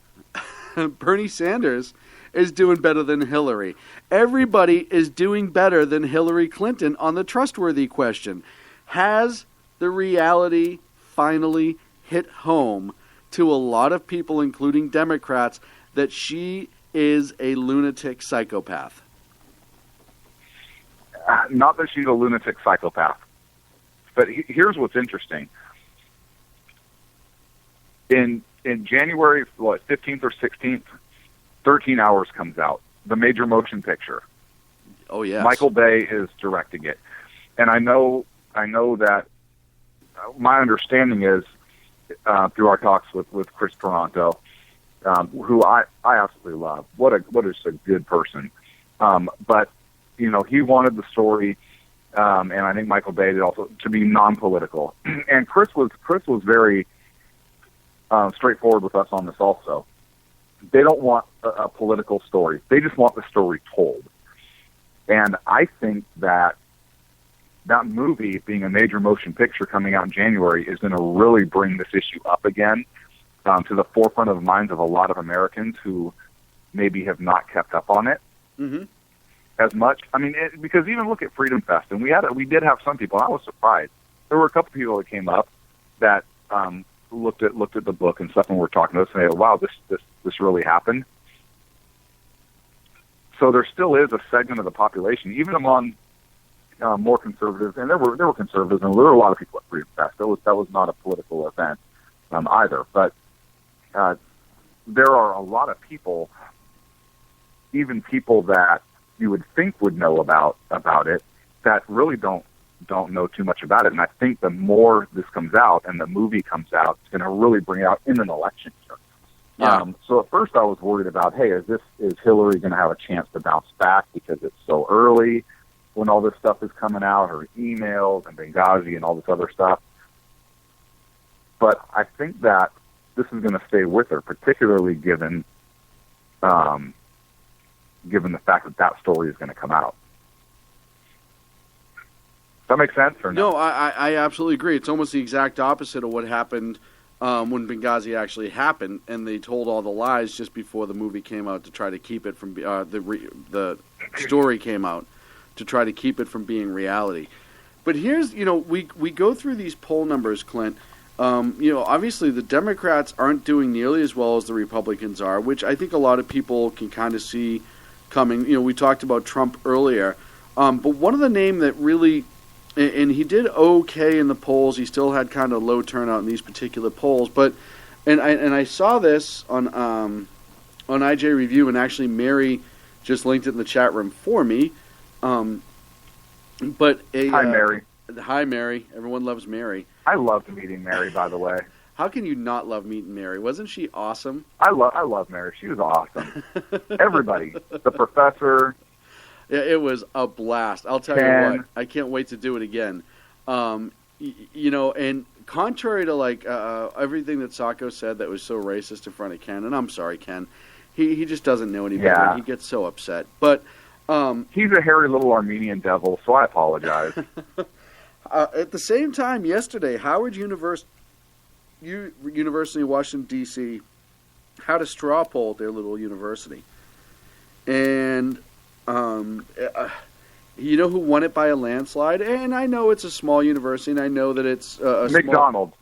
Bernie Sanders is doing better than Hillary. Everybody is doing better than Hillary Clinton on the trustworthy question. Has the reality finally hit home to a lot of people, including Democrats, that she is a lunatic psychopath? Not that she's a lunatic psychopath, but here's what's interesting. In January, 15th or 16th, 13 Hours comes out, the major motion picture. Oh, yes. Michael Bay is directing it. And I know that my understanding is, through our talks with Chris Toronto, who I absolutely love. What is a good person. But, you know, he wanted the story and I think Michael Bay did also, to be non-political. And Chris was very straightforward with us on this also. They don't want a political story. They just want the story told. And I think that movie, being a major motion picture coming out in January, is going to really bring this issue up again to the forefront of the minds of a lot of Americans who maybe have not kept up on it as much. I mean, because even look at Freedom Fest, and we did have some people. I was surprised. There were a couple people that came up that looked at the book and stuff, and were talking to us, and say, "Wow, this really happened." So there still is a segment of the population, even among more conservatives, and there were conservatives, and there were a lot of people at Freedom Fest. That was not a political event either, but there are a lot of people, even people that you would think would know about it, that really don't know too much about it. And I think the more this comes out and the movie comes out, it's going to really bring it out in an election year. Yeah. So at first I was worried about, hey, is Hillary going to have a chance to bounce back because it's so early when all this stuff is coming out, her emails and Benghazi and all this other stuff. But I think that this is going to stay with her, particularly given the fact that story is going to come out. Does that make sense or no? No, I absolutely agree. It's almost the exact opposite of what happened when Benghazi actually happened, and they told all the lies just before the movie came out to try to keep it from the story came out to try to keep it from being reality. But here's, we go through these poll numbers, Clint. Obviously the Democrats aren't doing nearly as well as the Republicans are, which I think a lot of people can kind of see coming. We talked about Trump earlier, but one of the names that really, and he did okay in the polls. He still had kind of low turnout in these particular polls, but I saw this on IJ Review, and actually Mary just linked it in the chat room for me. Hi, Mary. Hi, Mary. Everyone loves Mary. I loved meeting Mary, by the way. How can you not love meeting Mary? Wasn't she awesome? I love Mary. She was awesome. Everybody, the professor. Yeah, it was a blast. I'll tell you what. I can't wait to do it again. And contrary to everything that Sacco said that was so racist in front of Ken, and I'm sorry, Ken, he just doesn't know any better. Yeah. He gets so upset. But he's a hairy little Armenian devil, so I apologize. At the same time, yesterday, Howard University of Washington, D.C. had a straw poll at their little university. And you know who won it by a landslide? And I know it's a small university, and I know that it's McDonald's,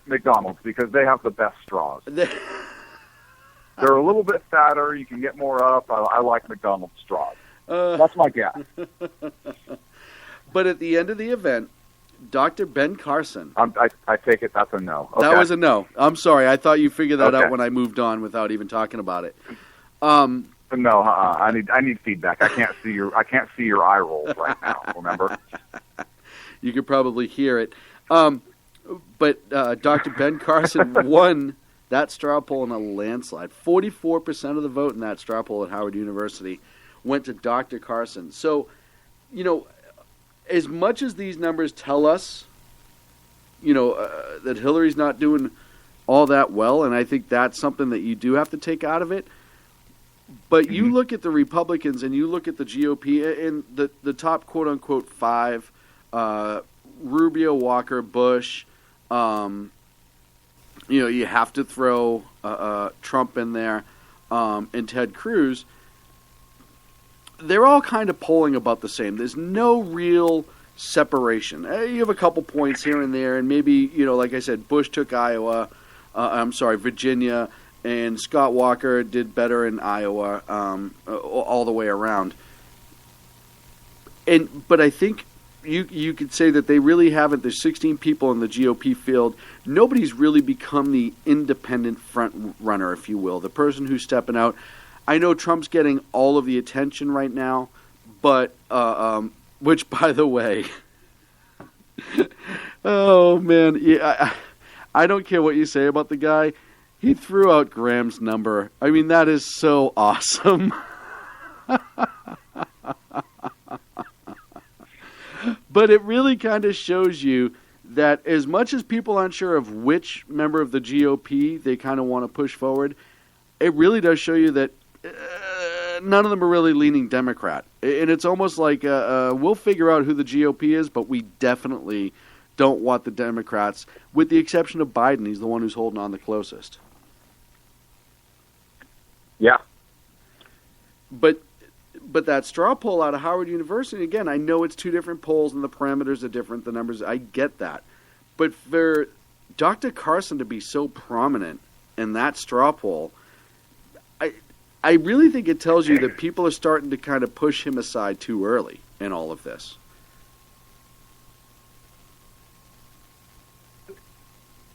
because they have the best straws. They're a little bit fatter. You can get more up. I like McDonald's straws. That's my guess. But at the end of the event, Dr. Ben Carson. I take it that's a no. Okay. That was a no. I'm sorry. I thought you figured that out when I moved on without even talking about it. No, I need feedback. I can't see your eye rolls right now. Remember? You could probably hear it. But Dr. Ben Carson won that straw poll in a landslide. 44% of the vote in that straw poll at Howard University went to Dr. Carson. So, as much as these numbers tell us, that Hillary's not doing all that well, and I think that's something that you do have to take out of it. But you look at the Republicans and you look at the GOP and the top quote-unquote five, Rubio, Walker, Bush, you have to throw Trump in there, and Ted Cruz. They're all kind of polling about the same. There's no real separation. You have a couple points here and there, and maybe, like I said, Bush took Virginia, and Scott Walker did better in Iowa, all the way around. But I think you could say that they really haven't. There's 16 people in the GOP field. Nobody's really become the independent front runner, if you will, the person who's stepping out. I know Trump's getting all of the attention right now, but which, by the way, oh man, yeah, I don't care what you say about the guy. He threw out Graham's number. I mean, that is so awesome. But it really kind of shows you that as much as people aren't sure of which member of the GOP they kind of want to push forward, it really does show you that none of them are really leaning Democrat. And it's almost like we'll figure out who the GOP is, but we definitely don't want the Democrats, with the exception of Biden. He's the one who's holding on the closest. Yeah. But that straw poll out of Howard University, again, I know it's two different polls and the parameters are different, the numbers, I get that. But for Dr. Carson to be so prominent in that straw poll, I really think it tells you that people are starting to kind of push him aside too early in all of this.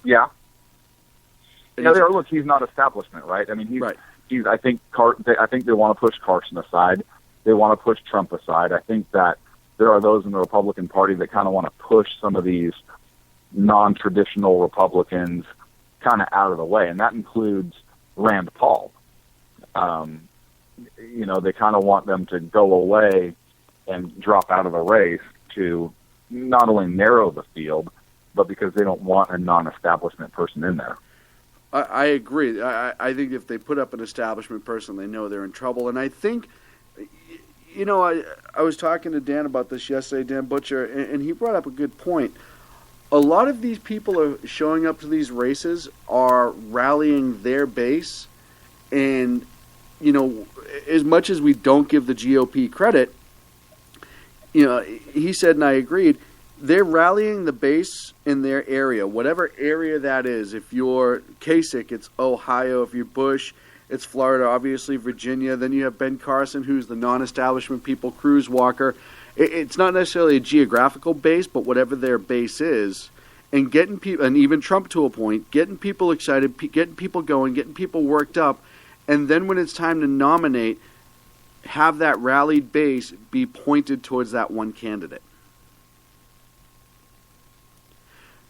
Yeah. Look, he's not establishment, right? I mean, he's. I think they want to push Carson aside. They want to push Trump aside. I think that there are those in the Republican Party that kind of want to push some of these non-traditional Republicans kind of out of the way, and that includes Rand Paul. They kind of want them to go away and drop out of the race to not only narrow the field, but because they don't want a non-establishment person in there. I agree. I think if they put up an establishment person, they know they're in trouble. And I think, I was talking to Dan about this yesterday, Dan Butcher, and he brought up a good point. A lot of these people are showing up to these races are rallying their base, and as much as we don't give the GOP credit, he said, and I agreed, they're rallying the base in their area, whatever area that is. If you're Kasich, it's Ohio. If you're Bush, it's Florida, obviously Virginia. Then you have Ben Carson, who's the non-establishment people, Cruz Walker. It's not necessarily a geographical base, but whatever their base is, and getting people, and even Trump to a point, getting people excited, getting people going, getting people worked up. And then when it's time to nominate, have that rallied base be pointed towards that one candidate.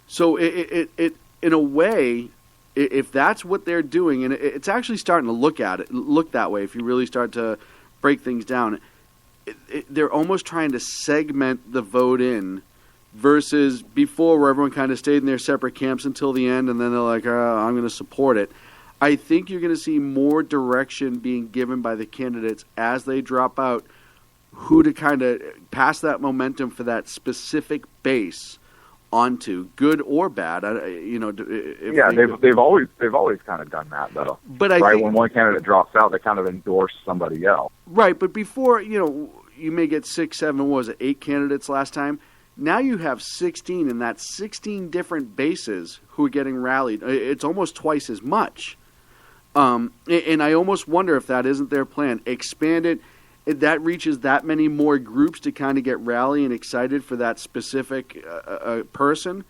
So it in a way, if that's what they're doing, and it's actually starting to look that way, if you really start to break things down, they're almost trying to segment the vote in versus before where everyone kind of stayed in their separate camps until the end, and then they're like, I'm going to support it. I think you're going to see more direction being given by the candidates as they drop out, who to kind of pass that momentum for that specific base onto, good or bad. They've always kind of done that though. But when one candidate drops out, they kind of endorse somebody else. Right, but before you may get 6, 7, 8 candidates last time. Now you have 16, and that's 16 different bases who are getting rallied. It's almost twice as much. And I almost wonder if that isn't their plan. Expand it. That reaches that many more groups to kind of get rally and excited for that specific person.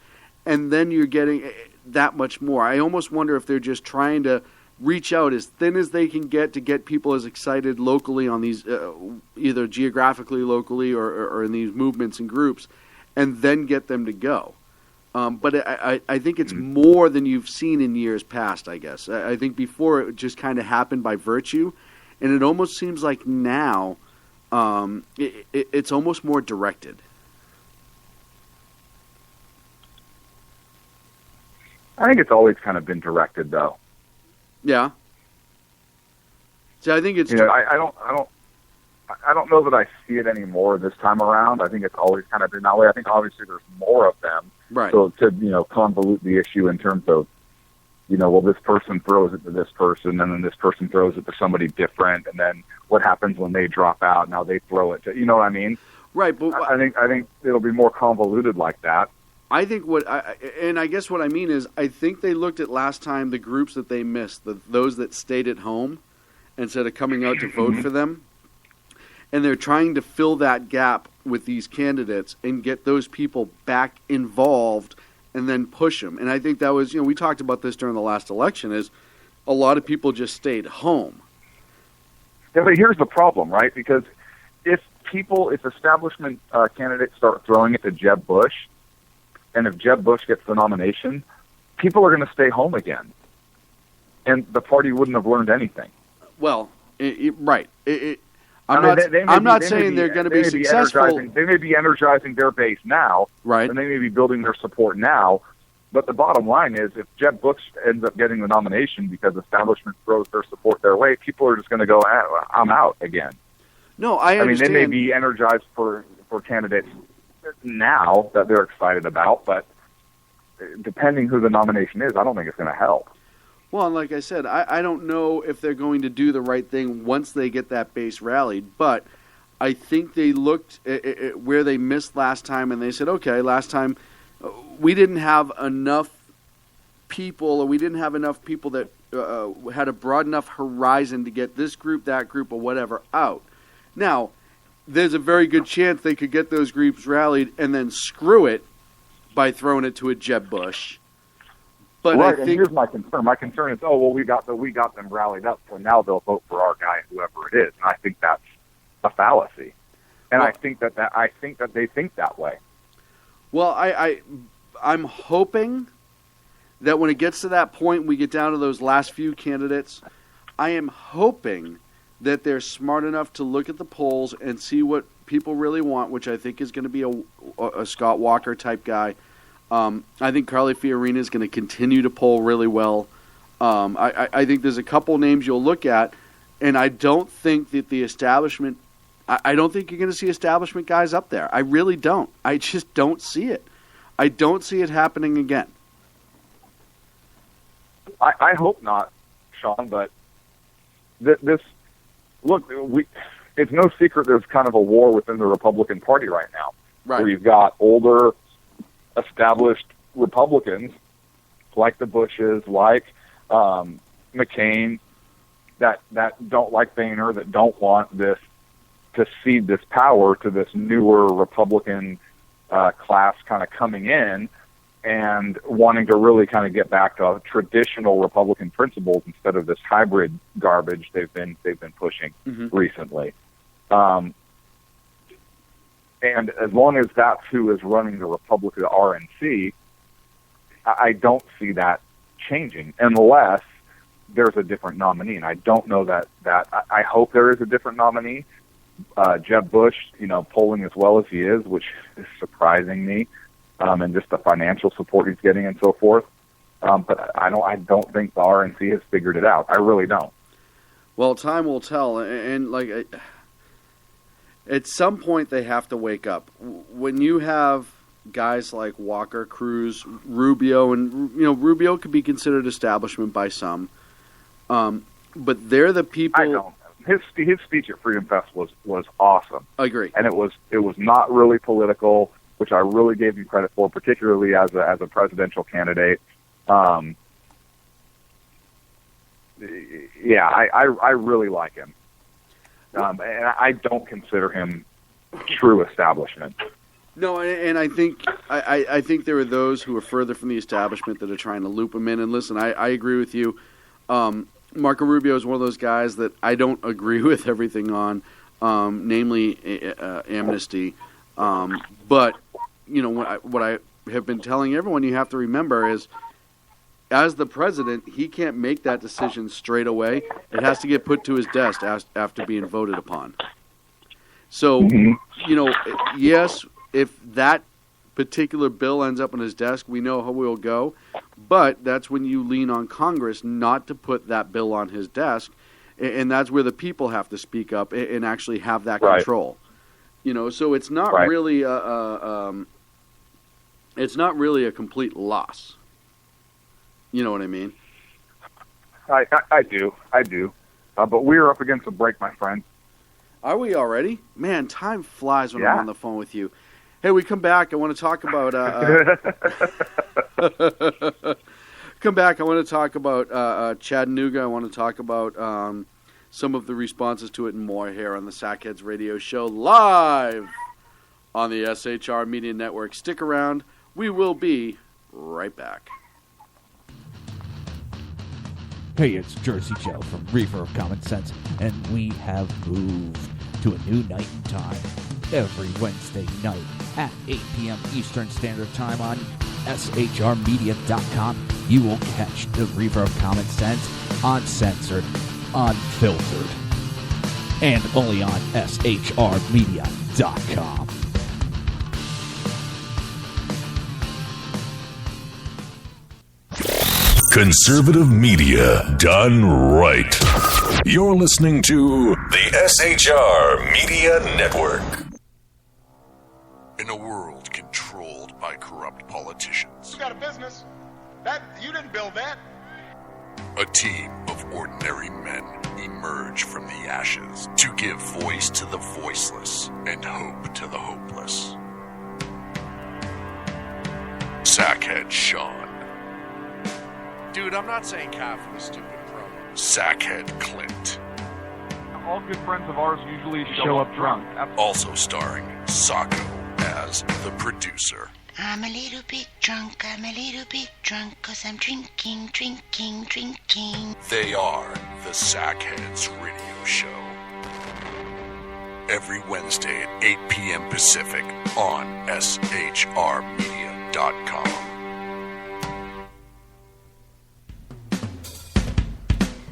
And then you're getting that much more. I almost wonder if they're just trying to reach out as thin as they can get to get people as excited locally on these, either geographically, locally, or in these movements and groups, and then get them to go. But I think it's more than you've seen in years past, I guess. I think before it just kind of happened by virtue, and it almost seems like now it's almost more directed. I think it's always kind of been directed, though. Yeah. So I think it's. I don't know that I see it anymore this time around. I think it's always kind of been that way. I think obviously there's more of them. Right. So to convolute the issue in terms of, this person throws it to this person, and then this person throws it to somebody different, and then what happens when they drop out? Now they throw it to, you know what I mean? Right. But I think it'll be more convoluted like that. I think I guess what I mean is I think they looked at last time the groups that they missed, those that stayed at home instead of coming out to vote for them, and they're trying to fill that gap with these candidates and get those people back involved and then push them. And I think that was, we talked about this during the last election, is a lot of people just stayed home. Yeah, but here's the problem, right? Because if establishment candidates start throwing it to Jeb Bush, and if Jeb Bush gets the nomination, people are going to stay home again. And the party wouldn't have learned anything. Well, right. I'm not saying they're going to be successful. They may be energizing their base now, right? And they may be building their support now. But the bottom line is, if Jeb Bush ends up getting the nomination because establishment throws their support their way, people are just going to go, I'm out again. No, I understand. mean, they may be energized for candidates now that they're excited about, but depending who the nomination is, I don't think it's going to help. Well, and like I said, I don't know if they're going to do the right thing once they get that base rallied, but I think they looked at where they missed last time, and they said, okay, last time we didn't have enough people, or we didn't have enough people that had a broad enough horizon to get this group, that group, or whatever out. Now, there's a very good chance they could get those groups rallied and then screw it by throwing it to a Jeb Bush. But right, I think, and here's my concern. My concern is, we got them rallied up, so now they'll vote for our guy, whoever it is. And I think that's a fallacy. And I think that they think that way. Well, I'm hoping that when it gets to that point, we get down to those last few candidates, I am hoping that they're smart enough to look at the polls and see what people really want, which I think is going to be a Scott Walker type guy. I think Carly Fiorina is going to continue to poll really well. I think there's a couple names you'll look at, and I don't think that the establishment – I don't think you're going to see establishment guys up there. I really don't. I just don't see it. I don't see it happening again. I hope not, Sean, but it's no secret there's kind of a war within the Republican Party right now. Right. Where you've got older, established Republicans like the Bushes, like McCain, that don't like Boehner, that don't want this to cede this power to this newer Republican class kind of coming in and wanting to really kind of get back to traditional Republican principles instead of this hybrid garbage they've been pushing recently. And as long as that's who is running the Republican RNC, I don't see that changing unless there's a different nominee. And I don't know that I hope there is a different nominee. Jeb Bush, polling as well as he is, which is surprising me, and just the financial support he's getting and so forth. But I don't think the RNC has figured it out. I really don't. Well, time will tell, and at some point they have to wake up. When you have guys like Walker, Cruz, Rubio, and Rubio could be considered establishment by some, but they're the people. I don't. His speech at Freedom Fest was awesome. I agree, and it was not really political, which I really gave him credit for, particularly as a presidential candidate. I really like him, and I don't consider him true establishment. No, and I think there are those who are further from the establishment that are trying to loop him in. And listen, I agree with you. Marco Rubio is one of those guys that I don't agree with everything on, namely amnesty. But what I have been telling everyone you have to remember is, as the president, he can't make that decision straight away. It has to get put to his desk after being voted upon. So, yes, if that particular bill ends up on his desk, we know how we'll go. But that's when you lean on Congress not to put that bill on his desk, and that's where the people have to speak up and actually have that control. So it's not really it's not really a complete loss. You know what I mean? I do. But we're up against a break, my friend. Are we already? Man, time flies when I'm on the phone with you. Hey, we come back. I want to talk about. Come back. I want to talk about Chattanooga. I want to talk about some of the responses to it and more here on the Sackheads Radio Show live on the SHR Media Network. Stick around. We will be right back. Hey, it's Jersey Joe from Reefer of Common Sense, and we have moved to a new night and time. Every Wednesday night at 8 p.m. Eastern Standard Time on SHRmedia.com, you will catch the Reefer of Common Sense, uncensored, unfiltered. and only on shrmedia.com. Conservative media done right. You're listening to the SHR Media Network. In a world controlled by corrupt politicians, You got a business. You didn't build that. a team of ordinary men emerge from the ashes to give voice to the voiceless and hope to the hopeless. Sackhead Sean. Dude, I'm not saying calf for the stupid pro. Sackhead Clint. All good friends of ours usually show up drunk. Also starring Sacco as the producer. I'm a little bit drunk, 'cause I'm drinking. They are the Sackheads Radio Show. Every Wednesday at 8 p.m. Pacific on shrmedia.com.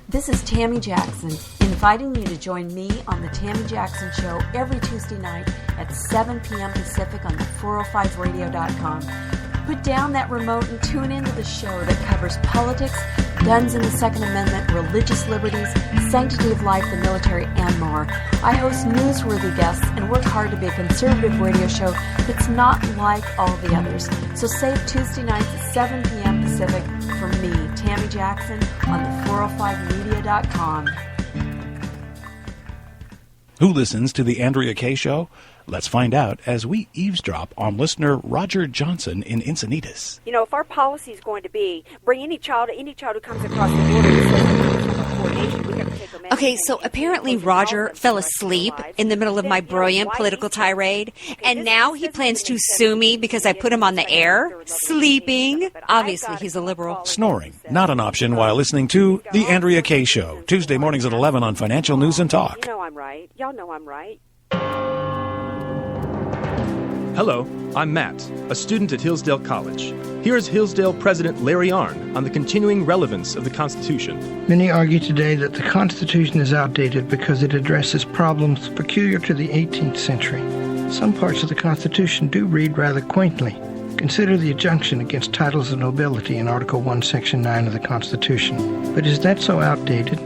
This is Tammy Jackson, inviting you to join me on the Tammy Jackson Show every Tuesday night at 7 p.m. Pacific on the 405radio.com. Put down that remote and tune into the show that covers politics, guns and the Second Amendment, religious liberties, sanctity of life, the military, and more. I host newsworthy guests and work hard to be a conservative radio show that's not like all the others. So save Tuesday nights at 7 p.m. Pacific for me, Tammy Jackson, on the 405media.com. Who listens to the Andrea Kaye Show? Let's find out as we eavesdrop on listener Roger Johnson in Encinitas. You know, if our policy is going to be bring any child who comes across the border and says coordination, we have to take them in. Okay, so apparently Roger fell asleep in the middle of my brilliant political tirade, and now he plans to sue me because I put him on the air, sleeping. Obviously, he's a liberal. Snoring, not an option while listening to The Andrea Kaye Show, Tuesday mornings at 11 on Financial News and Talk. You know I'm right. Y'all know I'm right. Hello, I'm Matt, a student at Hillsdale College. Here is Hillsdale President Larry Arnn on the continuing relevance of the Constitution. Many argue today that the Constitution is outdated because it addresses problems peculiar to the 18th century. Some parts of the Constitution do read rather quaintly. Consider the injunction against titles of nobility in Article 1, Section 9 of the Constitution. But is that so outdated?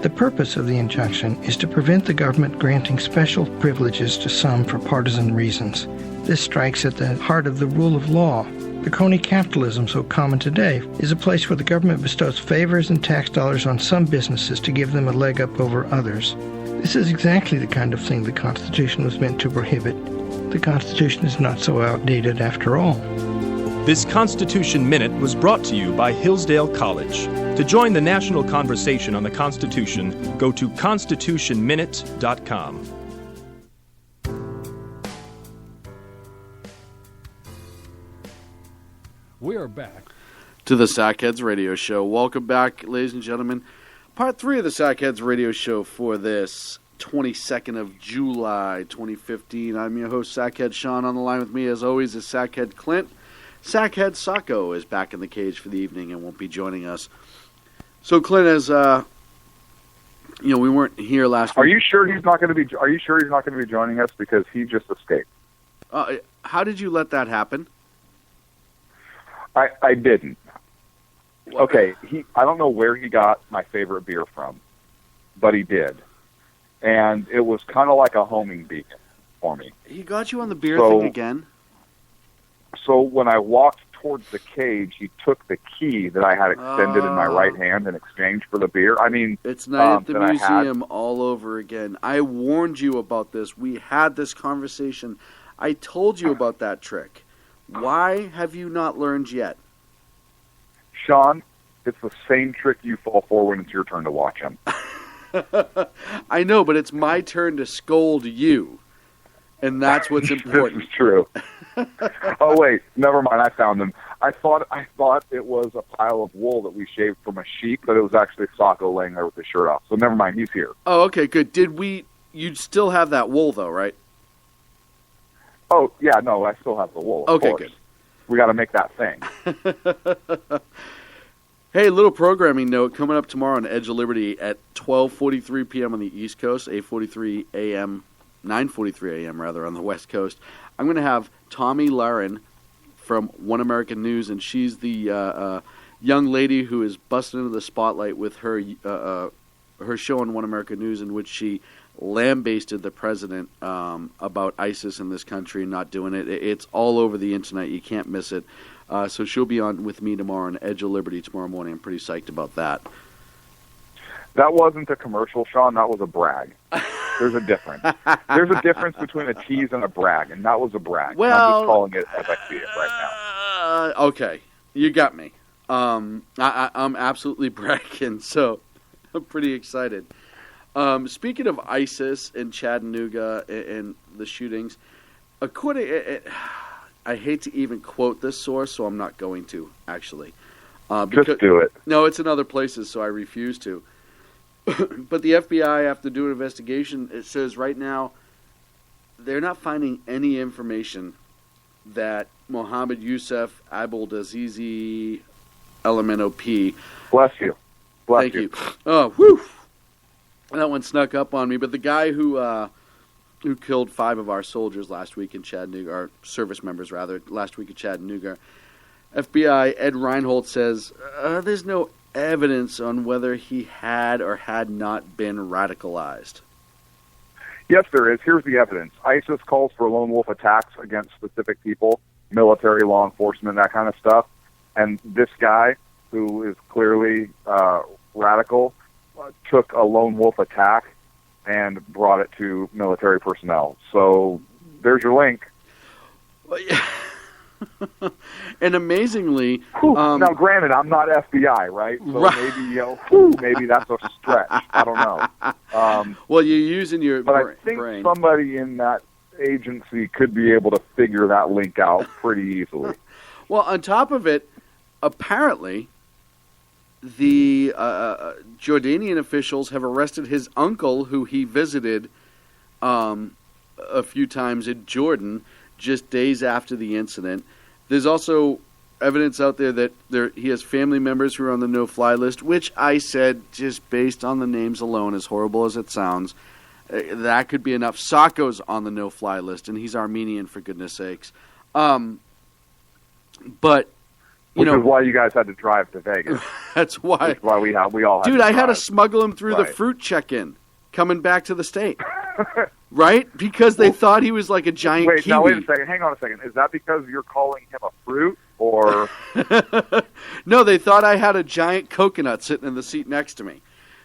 The purpose of the injunction is to prevent the government granting special privileges to some for partisan reasons. This strikes at the heart of the rule of law. The crony capitalism so common today is a place where the government bestows favors and tax dollars on some businesses to give them a leg up over others. This is exactly the kind of thing the Constitution was meant to prohibit. The Constitution is not so outdated after all. This Constitution Minute was brought to you by Hillsdale College. To join the national conversation on the Constitution, go to constitutionminute.com. We are back to the Sackheads Radio Show. Welcome back, ladies and gentlemen. Part 3 of the Sackheads Radio Show for this 22nd of July, 2015. I'm your host, Sackhead Sean. On the line with me, as always, is Sackhead Clint. Sackhead Sacco is back in the cage for the evening and won't be joining us. So, Clint, as we weren't here last week. Are you sure he's not going to be joining us because he just escaped? How did you let that happen? I didn't. Okay, I don't know where he got my favorite beer from, but he did. And it was kind of like a homing beacon for me. He got you on the beer thing again? So when I walked towards the cage, he took the key that I had extended in my right hand in exchange for the beer. I mean, it's Night at the Museum all over again. I warned you about this. We had this conversation. I told you about that trick. Why have you not learned yet? Sean, it's the same trick you fall for when it's your turn to watch him. I know, but it's my turn to scold you. And that's what's important. This is true. Oh, wait. Never mind. I found him. I thought it was a pile of wool that we shaved from a sheep, but it was actually Sacco laying there with his shirt off. So never mind. He's here. Oh, okay. Good. You'd still have that wool, though, right? Oh, yeah, no, I still have the wool. Of course. Good. We got to make that thing. Hey, little programming note coming up tomorrow on Edge of Liberty at 12:43 p.m. on the East Coast, 8:43 a.m., 9:43 a.m. rather on the West Coast. I'm going to have Tommy Lahren from One American News, and she's the young lady who is busted into the spotlight with her show on One American News, in which she lambasted the president about ISIS in this country and not doing it. It's all over the internet. You can't miss it. So she'll be on with me tomorrow on Edge of Liberty tomorrow morning. I'm pretty psyched about that. That wasn't a commercial, Sean. That was a brag. There's a difference. There's a difference between a tease and a brag, and that was a brag. Well, I'm just calling it as I see it right now. Okay, you got me. I'm absolutely bragging, so I'm pretty excited. Speaking of ISIS and Chattanooga and the shootings, I hate to even quote this source, so I'm not going to, actually. Just do it. No, it's in other places, so I refuse to. But the FBI, after doing an investigation, it says right now they're not finding any information that Mohammed Youssef Abdelaziz LMNOP. Bless you. Thank you. Oh, whew. That one snuck up on me. But the guy who killed 5 of our soldiers last week in Chattanooga, our service members rather, last week in Chattanooga, FBI Ed Reinhold says there's no evidence on whether he had or had not been radicalized. Yes, there is. Here's the evidence. ISIS calls for lone wolf attacks against specific people, military, law enforcement, that kind of stuff. And this guy, who is clearly radical, took a lone wolf attack and brought it to military personnel. So there's your link. And amazingly, now granted, I'm not FBI, right? So maybe that's a stretch. I don't know. Well, you're using your but I think brain. Somebody in that agency could be able to figure that link out pretty easily. Well, on top of it, apparently, the Jordanian officials have arrested his uncle, who he visited a few times in Jordan, just days after the incident. There's also evidence out there that he has family members who are on the no-fly list, which I said, just based on the names alone, as horrible as it sounds, that could be enough. Sacco's on the no-fly list, and he's Armenian, for goodness sakes. But, Which is why you guys had to drive to Vegas. That's why. That's why we all had Dude, to I drive. had to smuggle him through the fruit check-in coming back to the state. Right? Because they thought he was like a giant kiwi. Now, wait a second. Hang on a second. Is that because you're calling him a fruit, or... No, they thought I had a giant coconut sitting in the seat next to me.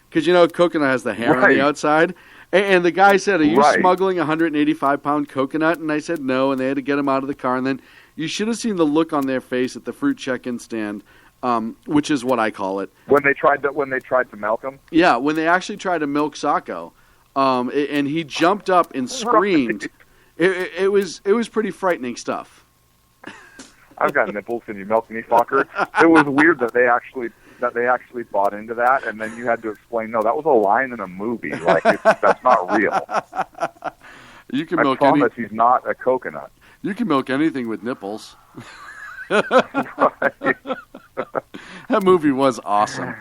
Because, coconut has the hair on the outside. And the guy said, are you smuggling a 185-pound coconut? And I said, no, and they had to get him out of the car. And then you should have seen the look on their face at the fruit check-in stand, which is what I call it. When they tried to milk him? Yeah, when they actually tried to milk Sacco. And he jumped up and screamed. It was pretty frightening stuff. I've got nipples. Can you milk me, fucker? It was weird that they actually bought into that, and then you had to explain. No, that was a line in a movie. Like that's not real. You can I milk promise he's not a coconut. You can milk anything with nipples. That movie was awesome.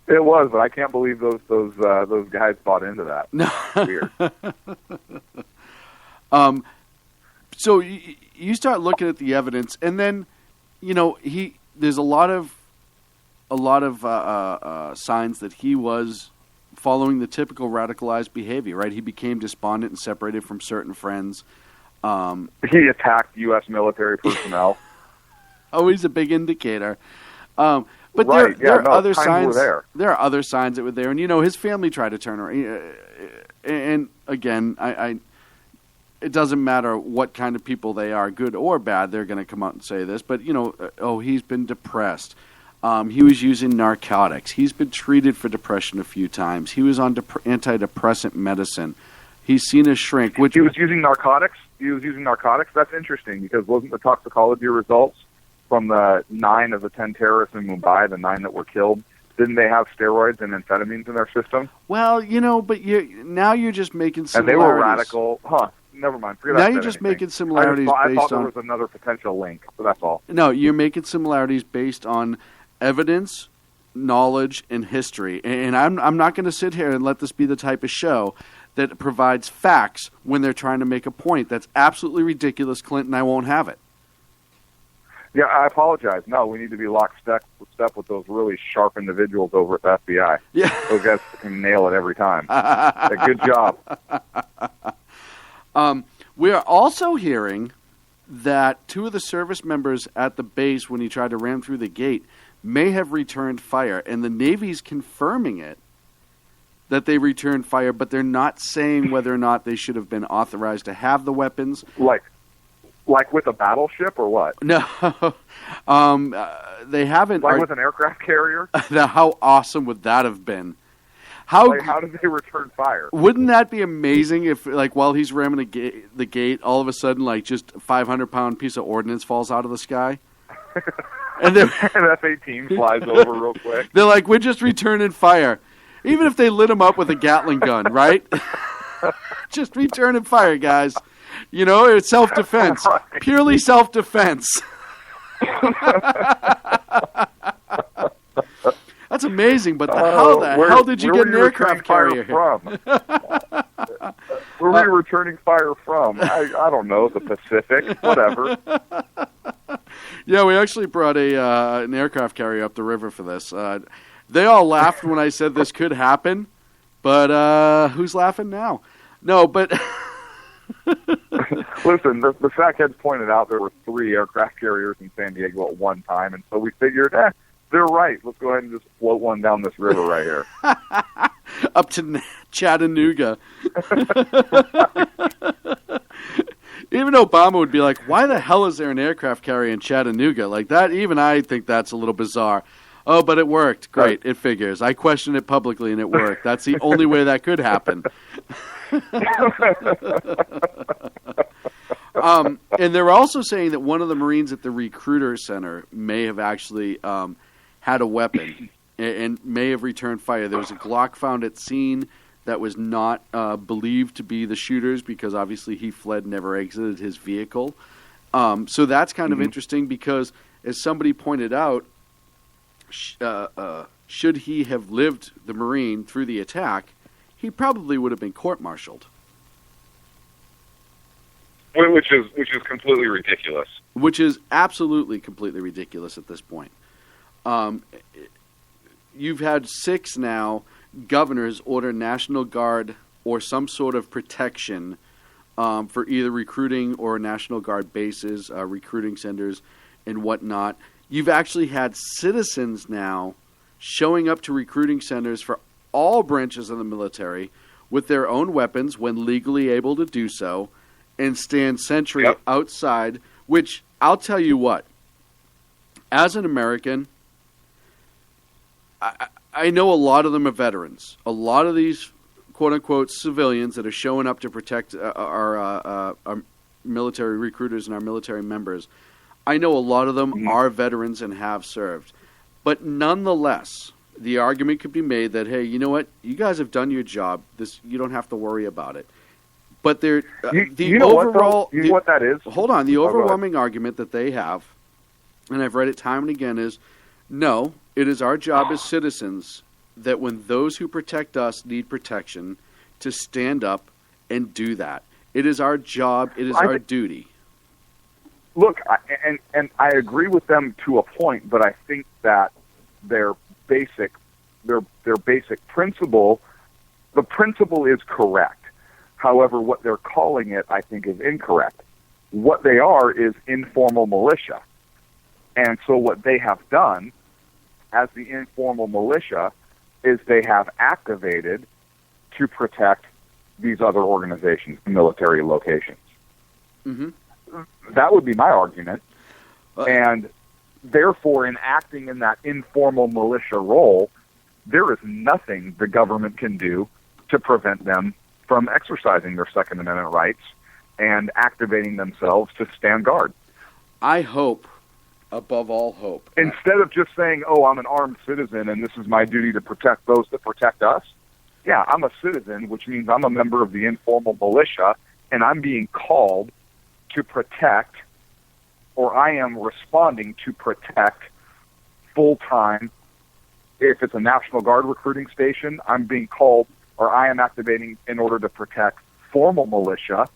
It was, but I can't believe those guys bought into that. No. Weird. So you start looking at the evidence, and then there's a lot of signs that he was following the typical radicalized behavior. Right? He became despondent and separated from certain friends. He attacked U.S. military personnel. Always a big indicator. But right. there are other signs. There are other signs that were there, and his family tried to turn around. And again, it doesn't matter what kind of people they are, good or bad. They're going to come out and say this. But he's been depressed. He was using narcotics. He's been treated for depression a few times. He was on antidepressant medicine. He's seen a shrink. Which he was using narcotics. That's interesting because wasn't the toxicology results from the 9 of the 10 terrorists in Mumbai, the 9 that were killed, didn't they have steroids and amphetamines in their system? Well, but now you're just making similarities. And they were radical. Never mind. Now you're just making similarities I thought based there on... was another potential link, but that's all. No, you're making similarities based on evidence, knowledge, and history. And I'm not going to sit here and let this be the type of show that provides facts when they're trying to make a point. That's absolutely ridiculous, Clinton. I won't have it. Yeah, I apologize. No, we need to be lockstep with those really sharp individuals over at the FBI. Yeah. Those guys can nail it every time. Good job. We are also hearing that 2 of the service members at the base, when he tried to ram through the gate, may have returned fire. And the Navy's confirming it, that they returned fire, but they're not saying whether or not they should have been authorized to have the weapons. Like with a battleship or what? No. They haven't. Like with an aircraft carrier? Now, how awesome would that have been? How did they return fire? Wouldn't that be amazing if, like, while he's ramming the gate, all of a sudden, like, just a 500-pound piece of ordnance falls out of the sky? And an F-18 flies over real quick. They're like, we're just returning fire. Even if they lit him up with a Gatling gun, right? Just returning fire, guys. You know, it's self-defense. Right. Purely self-defense. That's amazing, but how the hell did you get an aircraft carrier from? Where were you returning fire from? I don't know, the Pacific, whatever. Yeah, we actually brought an aircraft carrier up the river for this. They all laughed when I said this could happen, but who's laughing now? No, but... Listen, the Sackheads pointed out there were 3 aircraft carriers in San Diego at one time, and so we figured, they're right. Let's go ahead and just float one down this river right here. Up to Chattanooga. Even Obama would be like, why the hell is there an aircraft carrier in Chattanooga? Like that, even I think that's a little bizarre. Oh, but it worked. Great, it figures. I questioned it publicly, and it worked. That's the only way that could happen. And they're also saying that one of the Marines at the recruiter center may have actually had a weapon and may have returned fire. There was a Glock found at scene that was not believed to be the shooter's because obviously he fled, never exited his vehicle. So that's kind of interesting because, as somebody pointed out, should he have lived the Marine through the attack, he probably would have been court-martialed. Which is completely ridiculous. Which is absolutely completely ridiculous at this point. You've had 6 now governors order National Guard or some sort of protection for either recruiting or National Guard bases, recruiting centers, and whatnot. You've actually had citizens now showing up to recruiting centers for all branches of the military with their own weapons when legally able to do so and stand sentry outside, which I'll tell you what, as an American, I know a lot of them are veterans. A lot of these quote-unquote civilians that are showing up to protect our military recruiters and our military members, I know a lot of them are veterans and have served. But nonetheless, the argument could be made that, hey, you know what? You guys have done your job. You don't have to worry about it. But the overall, what that is? Hold on. The overwhelming argument that they have, and I've read it time and again, is no, it is our job as citizens that when those who protect us need protection, to stand up and do that. It is our job. It is our duty. Look, and I agree with them to a point, but I think that their basic principle, the principle is correct. However, what they're calling it, I think, is incorrect. What they are is informal militia. And so what they have done as the informal militia is they have activated to protect these other organizations, military locations. Mm-hmm. That would be my argument. And therefore, in acting in that informal militia role, there is nothing the government can do to prevent them from exercising their Second Amendment rights and activating themselves to stand guard. I hope, above all hope, instead of just saying, oh, I'm an armed citizen and this is my duty to protect those that protect us, yeah, I'm a citizen, which means I'm a member of the informal militia, and I'm being called to protect, or I am responding to protect full-time. If it's a National Guard recruiting station, I'm being called, or I am activating in order to protect formal militia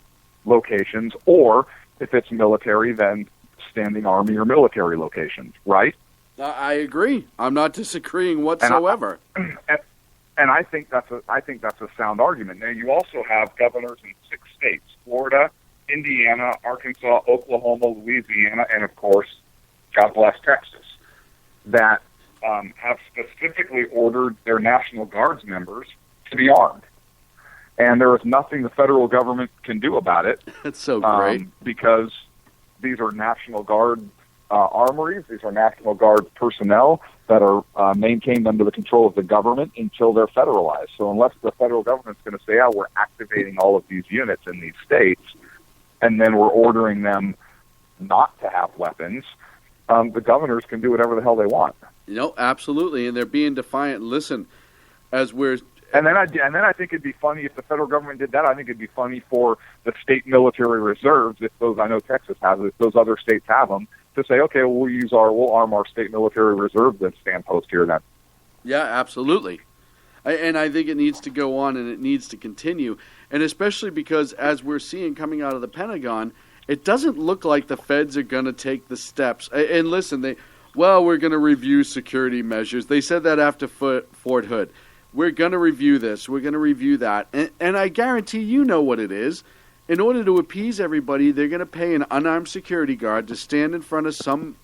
locations, or if it's military, then standing Army or military locations, right? I agree. I'm not disagreeing whatsoever. And I think that's a sound argument. Now, you also have governors in 6 states: Florida, Indiana, Arkansas, Oklahoma, Louisiana, and of course, God bless Texas, that have specifically ordered their National Guards members to be armed. And there is nothing the federal government can do about it. That's so great. Because these are National Guard armories, these are National Guard personnel that are maintained under the control of the government until they're federalized. So unless the federal government's going to say, oh, we're activating all of these units in these states, and then we're ordering them not to have weapons, the governors can do whatever the hell they want. Absolutely, and they're being defiant. Listen, as we're... And then I think it'd be funny if the federal government did that. I think it'd be funny for the state military reserves, if those, I know Texas has it, if those other states have them, to say, okay, well, we'll arm our state military reserves and stand post here then. Yeah, absolutely. And I think it needs to go on and it needs to continue. And especially because, as we're seeing coming out of the Pentagon, it doesn't look like the feds are going to take the steps. And listen, we're going to review security measures. They said that after Fort Hood. We're going to review this. We're going to review that. And I guarantee you know what it is. In order to appease everybody, they're going to pay an unarmed security guard to stand in front of some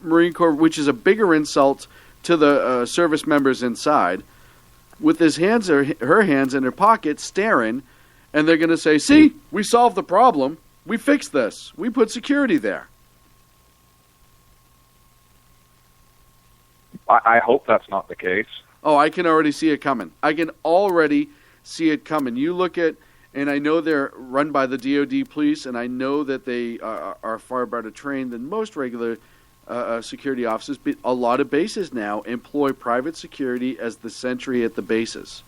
Marine Corps, which is a bigger insult to the service members inside, with his hands or her hands in their pockets staring, and they're going to say, see, we solved the problem. We fixed this. We put security there. I hope that's not the case. Oh, I can already see it coming. I can already see it coming. You look at, and I know they're run by the DOD police, and I know that they are far better trained than most regular security officers, but a lot of bases now employ private security as the sentry at the bases.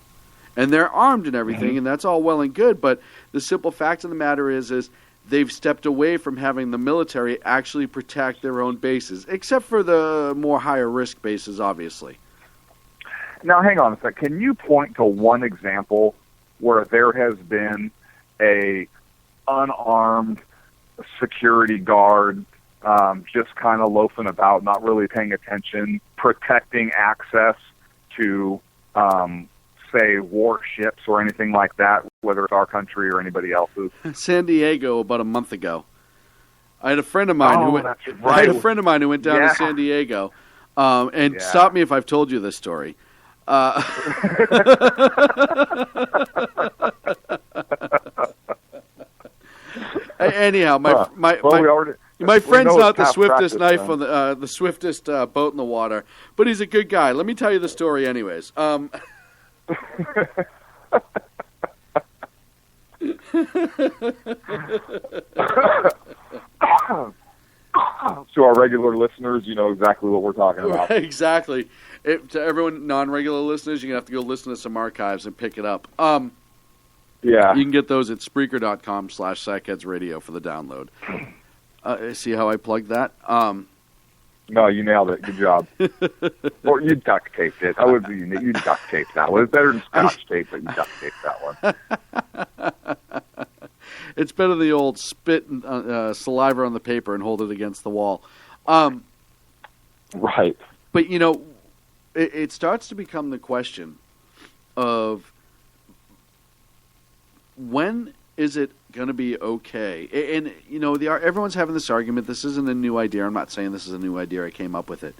And they're armed and everything, and that's all well and good, but the simple fact of the matter is they've stepped away from having the military actually protect their own bases, except for the more higher-risk bases, obviously. Now, hang on a sec. Can you point to one example where there has been a unarmed security guard just kind of loafing about, not really paying attention, protecting access to, say, warships or anything like that, whether it's our country or anybody else's? San Diego about a month ago. I had a friend of mine who went down to San Diego, and stop me if I've told you this story. Anyhow, my friend's not the swiftest knife on the swiftest boat in the water, but he's a good guy. Let me tell you the story, anyways. To our regular listeners, you know exactly what we're talking about. Exactly. To everyone, non-regular listeners, you're going to have to go listen to some archives and pick it up. Yeah. You can get those at Spreaker.com/SackheadsRadio for the download. See how I plugged that? No, you nailed it. Good job. Or you duct taped it. I would be you duct taped that one. It's better than Scotch tape, but you duct taped that one. It's better than the old spit and saliva on the paper and hold it against the wall. Right. But, you know, it starts to become the question of when is it going to be okay? And, you know, everyone's having this argument. This isn't a new idea. I'm not saying this is a new idea. I came up with it.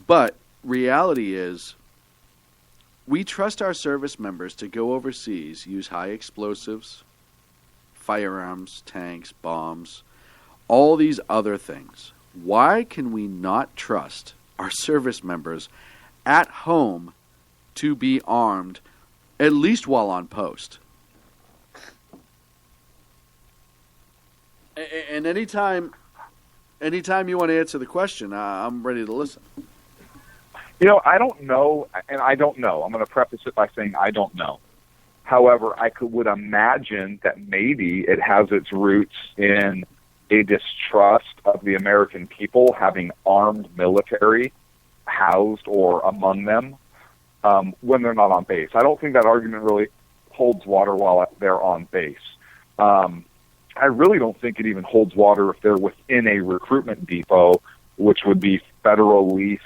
But reality is we trust our service members to go overseas, use high explosives, firearms, tanks, bombs, all these other things. Why can we not trust our service members at home to be armed, at least while on post? And anytime you want to answer the question, I'm ready to listen. You know, I don't know, and I don't know. I'm going to preface it by saying I don't know. However, would imagine that maybe it has its roots in a distrust of the American people having armed military housed or among them when they're not on base. I don't think that argument really holds water while they're on base. I really don't think it even holds water if they're within a recruitment depot, which would be federal leased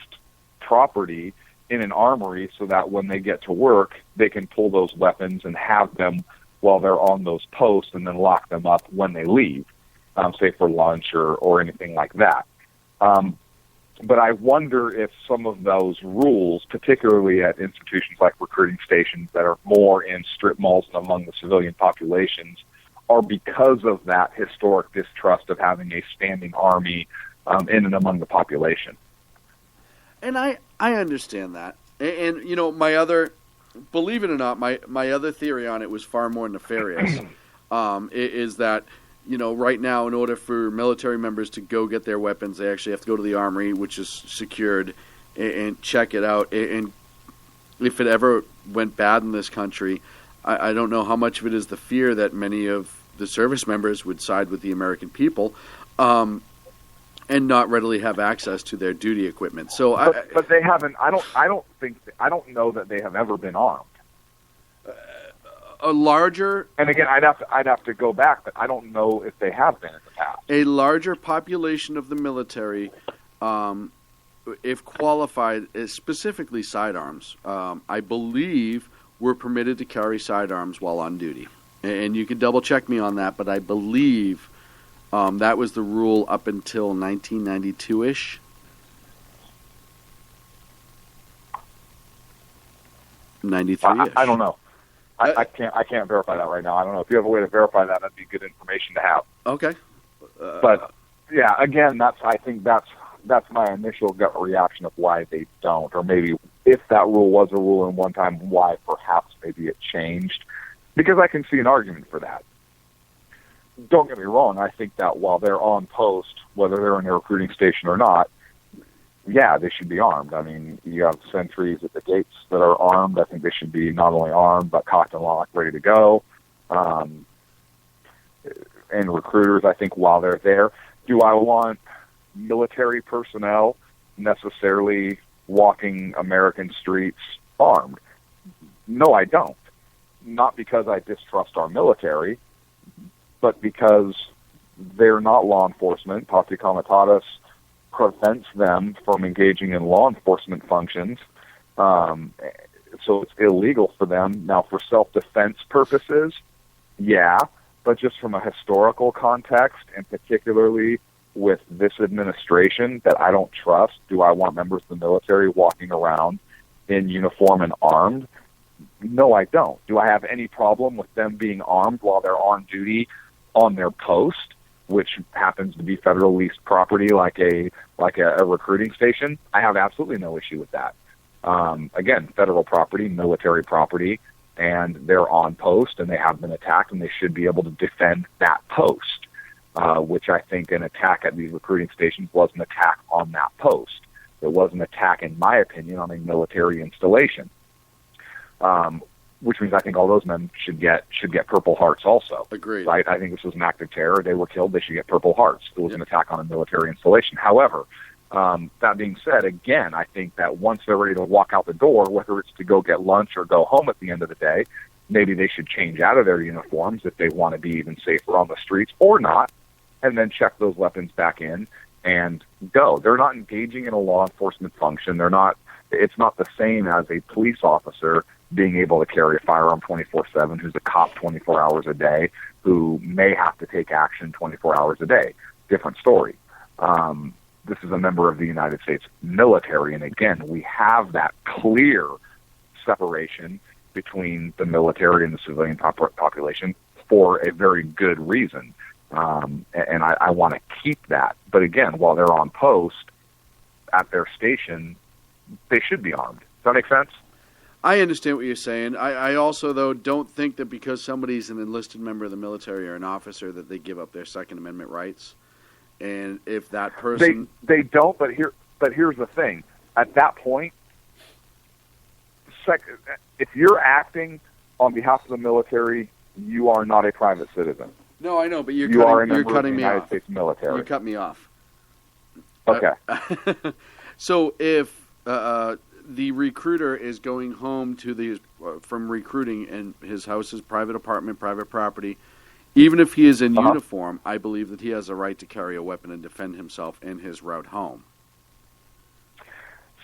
property in an armory, so that when they get to work, they can pull those weapons and have them while they're on those posts and then lock them up when they leave, say for lunch or anything like that. But I wonder if some of those rules, particularly at institutions like recruiting stations that are more in strip malls and among the civilian populations, are because of that historic distrust of having a standing army in and among the population. And I understand that. And you know, my other, believe it or not, my other theory on it was far more nefarious. Is that, you know, right now, in order for military members to go get their weapons, they actually have to go to the armory, which is secured, and check it out. And if it ever went bad in this country, I don't know how much of it is the fear that many of the service members would side with the American people, and not readily have access to their duty equipment. So, but they haven't. I don't know that they have ever been armed. A larger, and again, I'd have to go back, but I don't know if they have been in the past. A larger population of the military, if qualified, specifically sidearms, I believe were permitted to carry sidearms while on duty. And you can double check me on that, but I believe that was the rule up until 1992-ish. I don't know. I can't verify that right now. I don't know. If you have a way to verify that, that'd be good information to have. Okay. But yeah, again, I think that's my initial gut reaction of why they don't, or maybe if that rule was a rule in one time, why perhaps maybe it changed, because I can see an argument for that. Don't get me wrong. I think that while they're on post, whether they're in a recruiting station or not, yeah, they should be armed. I mean, you have sentries at the gates that are armed. I think they should be not only armed, but cocked and locked, ready to go. And recruiters, I think, while they're there. Do I want military personnel necessarily walking American streets armed? No, I don't. Not because I distrust our military, but because they're not law enforcement. Posse Comitatus prevents them from engaging in law enforcement functions, so it's illegal for them. Now, for self-defense purposes, yeah, but just from a historical context, and particularly with this administration that I don't trust, do I want members of the military walking around in uniform and armed? No, I don't. Do I have any problem with them being armed while they're on duty on their post, which happens to be federal leased property like a recruiting station? I have absolutely no issue with that. Again, federal property, military property, and they're on post and they have been attacked and they should be able to defend that post, which I think an attack at these recruiting stations was an attack on that post. It was an attack, in my opinion, on a military installation. Which means I think all those men should get Purple Hearts also. Agreed. Right? I think this was an act of terror. They were killed. They should get Purple Hearts. It was an attack on a military installation. However, that being said, again, I think that once they're ready to walk out the door, whether it's to go get lunch or go home at the end of the day, maybe they should change out of their uniforms if they want to be even safer on the streets or not, and then check those weapons back in and go. They're not engaging in a law enforcement function. It's not the same as a police officer being able to carry a firearm 24/7, who's a cop 24 hours a day, who may have to take action 24 hours a day. Different story. This is a member of the United States military, and again, we have that clear separation between the military and the civilian population for a very good reason, and I want to keep that. But again, while they're on post at their station, they should be armed. Does that make sense? I understand what you're saying. I also, though, don't think that because somebody's an enlisted member of the military or an officer that they give up their Second Amendment rights. And if that person... They don't, but here's the thing. At that point, if you're acting on behalf of the military, you are not a private citizen. No, I know, but you're cutting me off. United States military. You cut me off. Okay. So if the recruiter is going home to from recruiting, and his house is private apartment, private property. Even if he is in uniform, I believe that he has a right to carry a weapon and defend himself in his route home.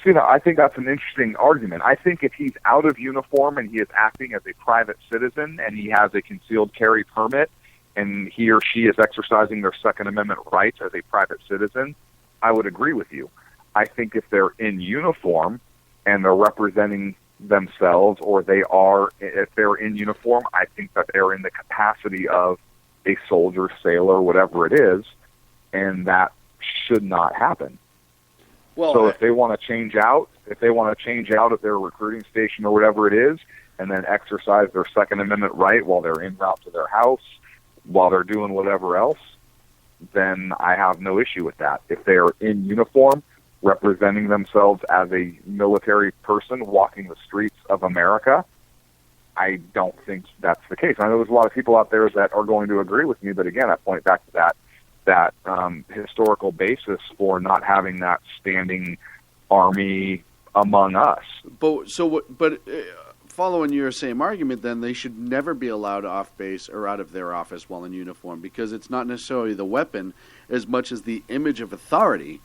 See, I think that's an interesting argument. I think if he's out of uniform and he is acting as a private citizen and he has a concealed carry permit and he or she is exercising their Second Amendment rights as a private citizen, I would agree with you. I think if they're in uniform and they're representing themselves, or if they're in uniform, I think that they're in the capacity of a soldier, sailor, whatever it is, and that should not happen. Well, so if they want to change out at their recruiting station or whatever it is, and then exercise their Second Amendment right while they're en route to their house, while they're doing whatever else, then I have no issue with that. If they're in uniform, representing themselves as a military person walking the streets of America, I don't think that's the case. I know there's a lot of people out there that are going to agree with me, but again, I point back to that historical basis for not having that standing army among us. But following your same argument, then they should never be allowed off base or out of their office while in uniform, because it's not necessarily the weapon as much as the image of authority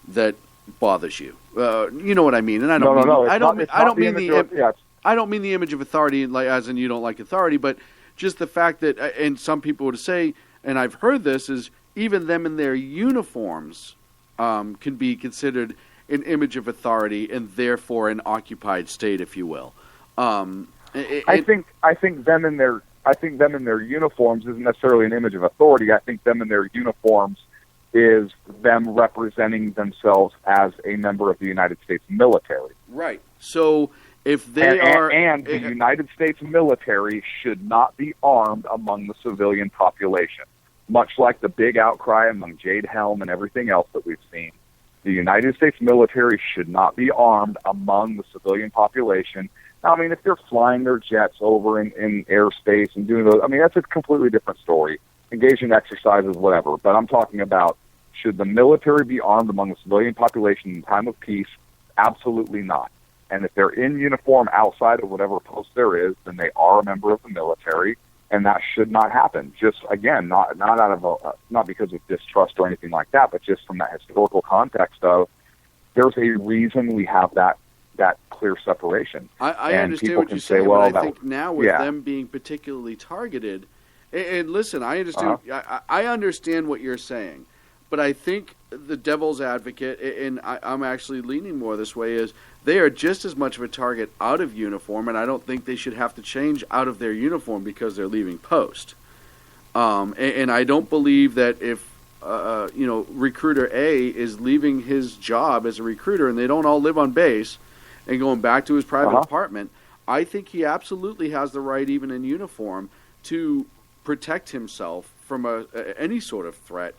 that bothers you. You know what I mean? And I don't mean the image of authority, like as in you don't like authority, but just the fact that, and some people would say, and I've heard this, is even them in their uniforms can be considered an image of authority and therefore an occupied state, if you will. I think them in their uniforms isn't necessarily an image of authority. I think them in their uniforms is them representing themselves as a member of the United States military. Right. So if they and the United States military should not be armed among the civilian population, much like the big outcry among Jade Helm and everything else that we've seen. The United States military should not be armed among the civilian population. Now, I mean, if they're flying their jets over in airspace and doing those, I mean, that's a completely different story. Engaging in exercises, whatever. But I'm talking about, should the military be armed among the civilian population in time of peace? Absolutely not. And if they're in uniform outside of whatever post there is, then they are a member of the military, and that should not happen. Just, again, not out of not because of distrust or anything like that, but just from that historical context of there's a reason we have that clear separation. I understand what you're saying, but I think now with them being particularly targeted, and listen, I understand. I understand what you're saying, but I think the devil's advocate, and I'm actually leaning more this way, is they are just as much of a target out of uniform, and I don't think they should have to change out of their uniform because they're leaving post. And I don't believe that if recruiter A is leaving his job as a recruiter and they don't all live on base and going back to his private apartment, I think he absolutely has the right, even in uniform, to protect himself from any sort of threat.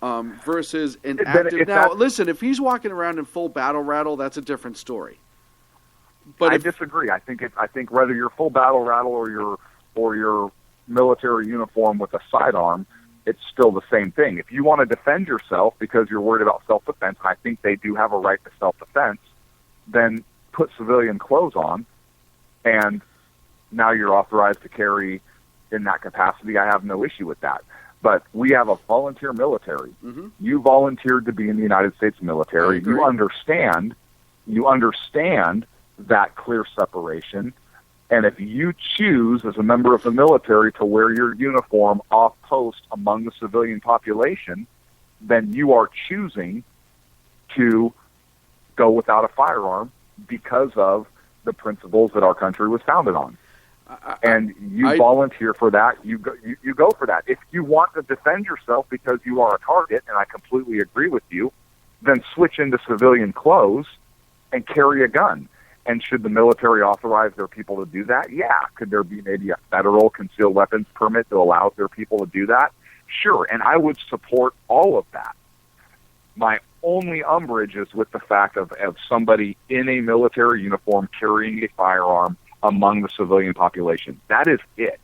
Versus an active. Now, listen, if he's walking around in full battle rattle, that's a different story. But I disagree. I think whether you're full battle rattle or your military uniform with a sidearm, it's still the same thing. If you want to defend yourself because you're worried about self-defense, and I think they do have a right to self-defense, then put civilian clothes on, and now you're authorized to carry in that capacity. I have no issue with that. But we have a volunteer military. Mm-hmm. You volunteered to be in the United States military. You understand that clear separation. And if you choose as a member of the military to wear your uniform off post among the civilian population, then you are choosing to go without a firearm because of the principles that our country was founded on. And you volunteer for that. You go for that. If you want to defend yourself because you are a target, and I completely agree with you, then switch into civilian clothes and carry a gun. And should the military authorize their people to do that? Yeah. Could there be maybe a federal concealed weapons permit that allows their people to do that? Sure. And I would support all of that. My only umbrage is with the fact of somebody in a military uniform carrying a firearm among the civilian population. That is it.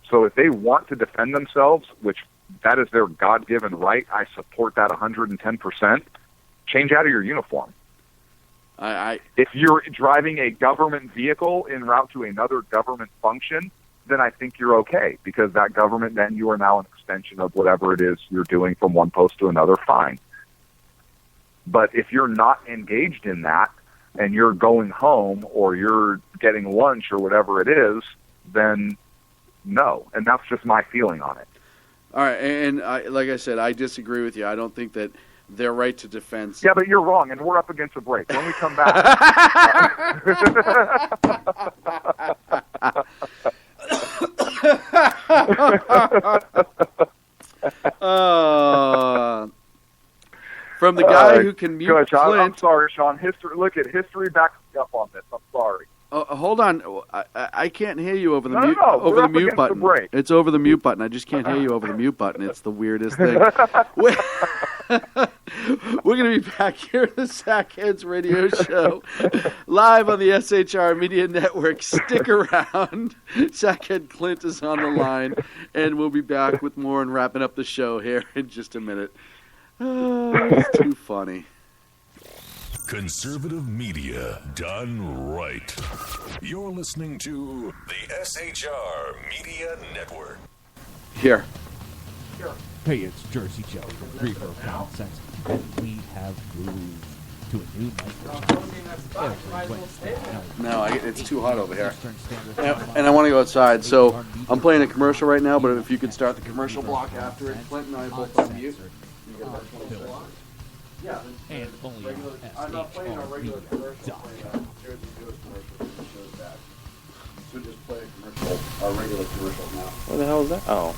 So if they want to defend themselves, which that is their God-given right, I support that 110%, change out of your uniform. If you're driving a government vehicle en route to another government function, then I think you're okay, because that government, then you are now an extension of whatever it is you're doing from one post to another, fine. But if you're not engaged in that, and you're going home or you're getting lunch or whatever it is, then no. And that's just my feeling on it. All right, and like I said, I disagree with you. I don't think that their right to defense... Yeah, but you're wrong, and we're up against a break. When we come back... From the guy who can mute Good, Clint... I'm sorry, Sean. History backs me up on this. I'm sorry. Hold on. I can't hear you over the mute over the mute button. It's over the mute button. I just can't hear you over the mute button. It's the weirdest thing. We're going to be back here at the Sackheads Radio Show, live on the SHR Media Network. Stick around. Sackhead Clint is on the line, and we'll be back with more and wrapping up the show here in just a minute. It's too funny. Conservative media done right. You're listening to the SHR Media Network. Here. Hey, it's Jersey Joe from Reefer of Common Sense, and we have moved to a new night. No, it's too hot over here. And I want to go outside, so I'm playing a commercial right now, but if you could start the commercial block after it. Clint and I both on mute. You got about 20 seconds. Yeah, and only I'm not playing a regular commercial. I'm playing a Jersey Joe's commercial that shows that. So just play a commercial, a regular commercial now. What the hell is that? Oh.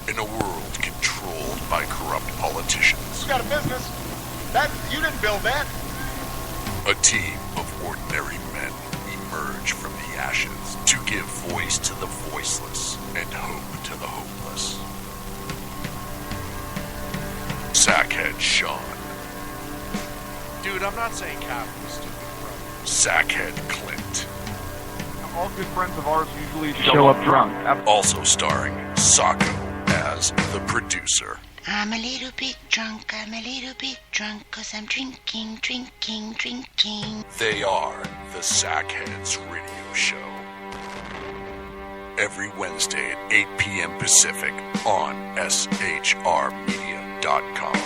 In a world controlled by corrupt politicians, You got a business. That you didn't build that. a team of ordinary men emerge from the ashes to give voice to the voiceless and hope to the hopeless. Sackhead Sean. Dude, I'm not saying capitalists stupid, bro. Sackhead Clint. All good friends of ours usually show up drunk. Also starring Sacco as the producer. I'm a little bit drunk, 'cause I'm drinking. They are the Sackheads Radio Show. Every Wednesday at 8 p.m. Pacific on SHRmedia.com.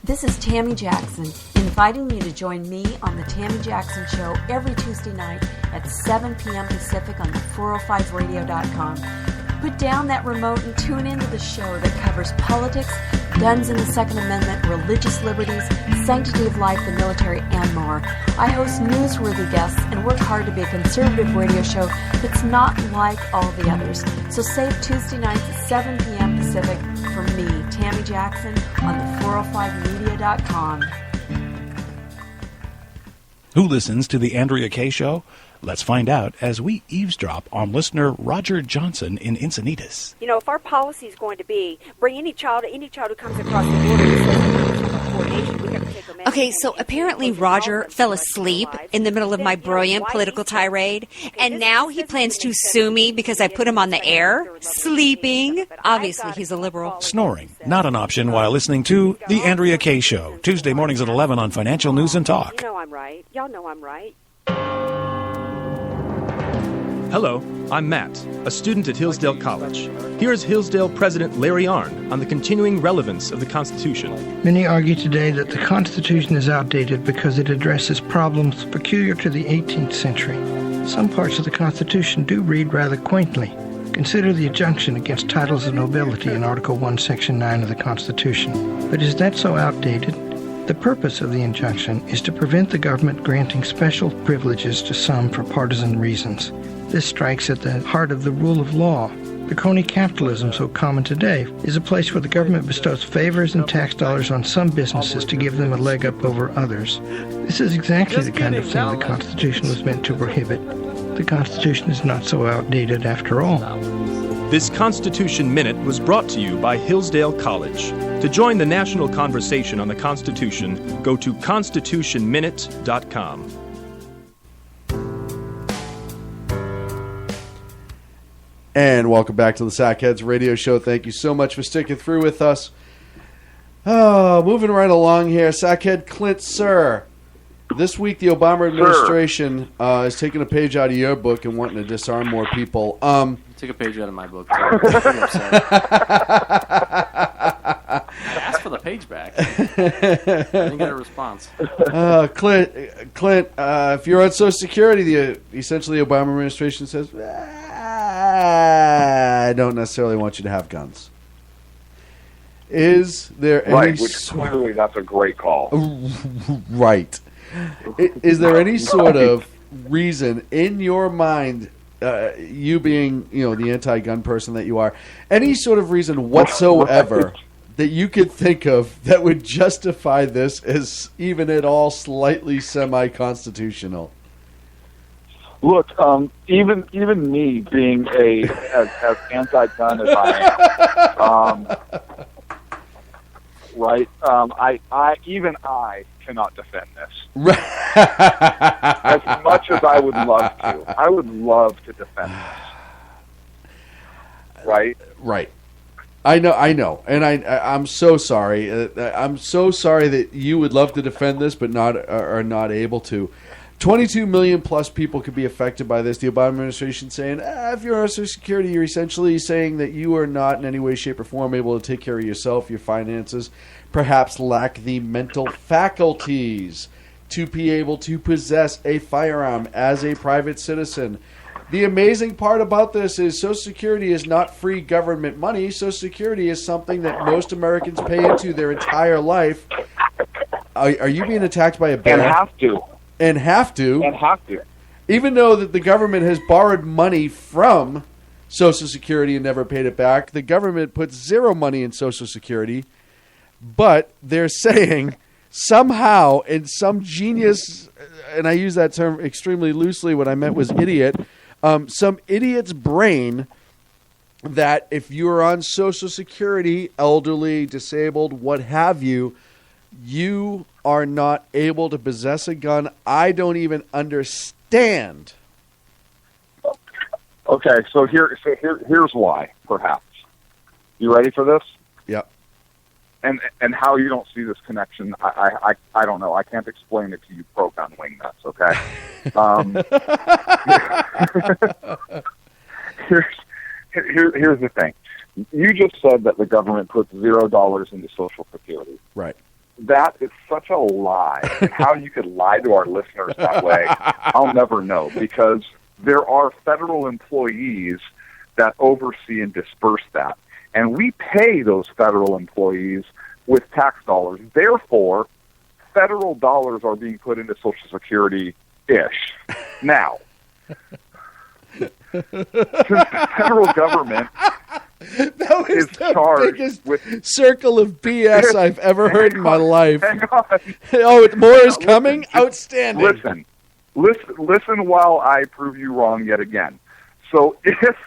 This is Tammy Jackson, inviting you to join me on the Tammy Jackson Show every Tuesday night at 7 p.m. Pacific on the 405radio.com. Put down that remote and tune into the show that covers politics, guns and the Second Amendment, religious liberties, sanctity of life, the military, and more. I host newsworthy guests and work hard to be a conservative radio show that's not like all the others. So save Tuesday nights at 7 p.m. Pacific for me, Tammy Jackson, on the 405media.com. Who listens to the Andrea Kaye Show? Let's find out as we eavesdrop on listener Roger Johnson in Encinitas. You know, if our policy is going to be bring any child who comes across the border and says coordination, we have to take them in. Okay, so apparently Roger fell asleep in the middle of my brilliant political tirade, and now he plans to sue me because I put him on the air, sleeping. Obviously, he's a liberal. Snoring, not an option while listening to The Andrea Kaye Show, Tuesday mornings at 11 on Financial News and Talk. You know I'm right. Y'all know I'm right. Hello, I'm Matt, a student at Hillsdale College. Here's Hillsdale President Larry Arnn on the continuing relevance of the Constitution. Many argue today that the Constitution is outdated because it addresses problems peculiar to the 18th century. Some parts of the Constitution do read rather quaintly. Consider the injunction against titles of nobility in Article 1, Section 9 of the Constitution. But is that so outdated? The purpose of the injunction is to prevent the government granting special privileges to some for partisan reasons. This strikes at the heart of the rule of law. The crony capitalism so common today is a place where the government bestows favors and tax dollars on some businesses to give them a leg up over others. This is exactly the kind of thing the Constitution was meant to prohibit. The Constitution is not so outdated after all. This Constitution Minute was brought to you by Hillsdale College. To join the national conversation on the Constitution, go to constitutionminute.com. And welcome back to the Sackheads Radio Show. Thank you so much for sticking through with us. Oh, moving right along here. Sackhead Clint, sir. This week, the Obama administration is taking a page out of your book and wanting to disarm more people. Take a page out of my book. I'm pretty upset. I asked for the page back. I didn't get a response. Clint, if you're on Social Security, essentially the Obama administration says, I don't necessarily want you to have guns. Is there any... Right, which clearly that's a great call. Right. Is there any sort of reason in your mind, you being, the anti-gun person that you are, any sort of reason whatsoever that you could think of that would justify this as even at all slightly semi-constitutional? Look, even me being as anti-gun as I am, right? I cannot defend this. As much as I would love to. I would love to defend this. Right? Right. I know. And I'm so sorry. I'm so sorry that you would love to defend this but are not able to. 22 million plus people could be affected by this. The Obama administration saying, if you're on Social Security, you're essentially saying that you are not in any way, shape, or form able to take care of yourself, your finances, perhaps lack the mental faculties to be able to possess a firearm as a private citizen. The amazing part about this is Social Security is not free government money. Social Security is something that most Americans pay into their entire life. Are you being attacked by a bear? And have to. Even though that the government has borrowed money from Social Security and never paid it back, the government puts zero money in Social Security, but they're saying somehow in some genius, and I use that term extremely loosely, what I meant was idiot, some idiot's brain, that if you're on Social Security, elderly, disabled, what have you, you are not able to possess a gun. I don't even understand. Okay, so here's why, perhaps. You ready for this? Yep. And how you don't see this connection, I don't know. I can't explain it to you pro-gun wingnuts, okay? Here's the thing. You just said that the government puts $0 into Social Security. Right. That is such a lie. And how you could lie to our listeners that way, I'll never know, because there are federal employees that oversee and disperse that. And we pay those federal employees with tax dollars. Therefore, federal dollars are being put into Social Security-ish. Now, since the federal government that was is the biggest circle of BS I've ever heard in my life. Hang on. Oh, more is coming? Outstanding. Listen while I prove you wrong yet again. So if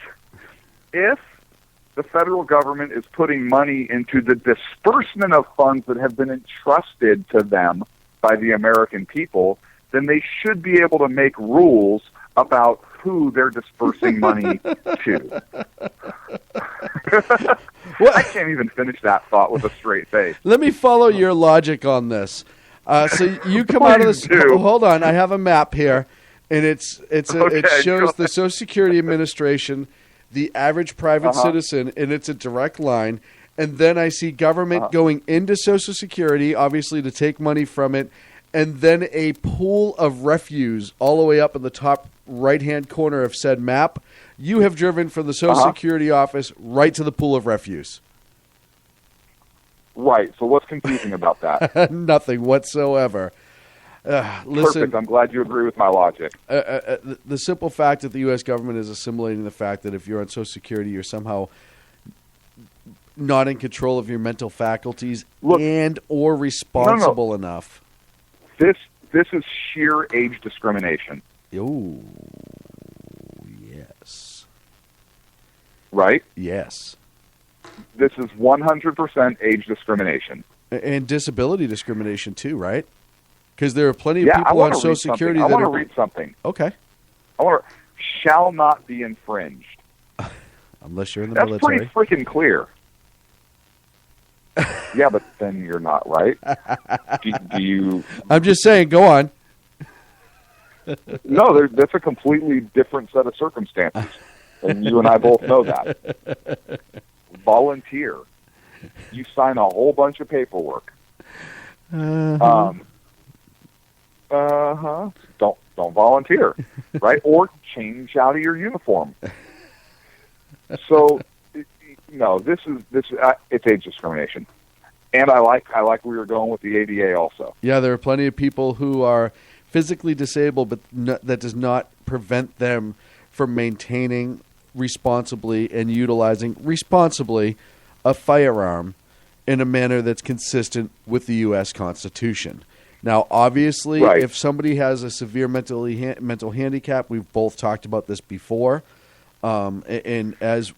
the federal government is putting money into the disbursement of funds that have been entrusted to them by the American people, then they should be able to make rules about who they're dispersing money to. I can't even finish that thought with a straight face. Let me follow your logic on this. So you come out of this. Hold on, I have a map here, and it shows the Social Security Administration, the average private citizen, and it's a direct line. And then I see government going into Social Security, obviously to take money from it, and then a pool of refuse all the way up in the top right-hand corner of said map. You have driven from the Social Security office right to the pool of refuse. Right. So what's confusing about that? Nothing whatsoever. Listen, Perfect. I'm glad you agree with my logic. The simple fact that the U.S. government is assimilating the fact that if you're on Social Security, you're somehow not in control of your mental faculties and or responsible enough. This is sheer age discrimination. Oh, yes. Right? Yes. This is 100% age discrimination. And disability discrimination too, right? Because there are plenty of people on Social Security that I want to read something. Okay. Shall not be infringed. unless you're in the That's military. pretty freaking clear. Yeah, but then you're not, right? Do you... I'm just saying, go on. No, that's a completely different set of circumstances. And you and I both know that. Volunteer. You sign a whole bunch of paperwork. Don't volunteer, right? Or change out of your uniform. So, no, this is it's age discrimination, and I like where you're going with the ADA also. Yeah, there are plenty of people who are physically disabled, but that does not prevent them from maintaining responsibly and utilizing responsibly a firearm in a manner that's consistent with the U.S. Constitution. Now, obviously, right. If somebody has a severe mental handicap, we've both talked about this before, and as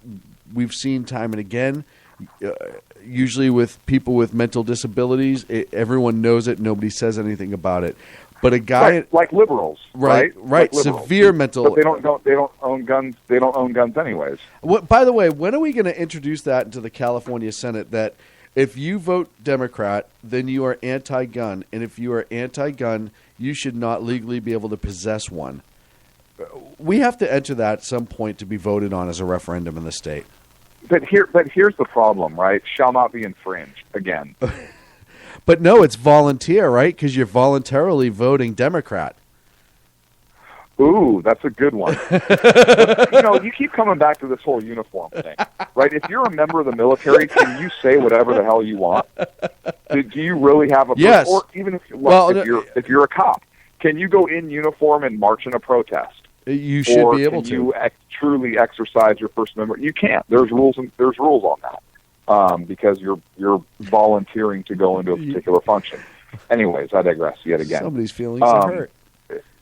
we've seen time and again, usually with people with mental disabilities, everyone knows it, nobody says anything about it. But a guy like liberals, right? Right, like liberals. Severe mental. But they don't own guns. They don't own guns anyways. By the way, when are we going to introduce that into the California Senate? That if you vote Democrat, then you are anti-gun, and if you are anti-gun, you should not legally be able to possess one. We have to enter that at some point to be voted on as a referendum in the state. But here's the problem, right? Shall not be infringed again. But no, it's volunteer, right? Because you're voluntarily voting Democrat. Ooh, that's a good one. But, you keep coming back to this whole uniform thing, right? If you're a member of the military, can you say whatever the hell you want? Do you really have a... Yes. Or even if you're a cop, can you go in uniform and march in a protest? You should be able to. Or can you truly exercise your First Amendment? You can't. There's rules on that. Because you're volunteering to go into a particular function. Anyways, I digress yet again. Somebody's feelings are hurt.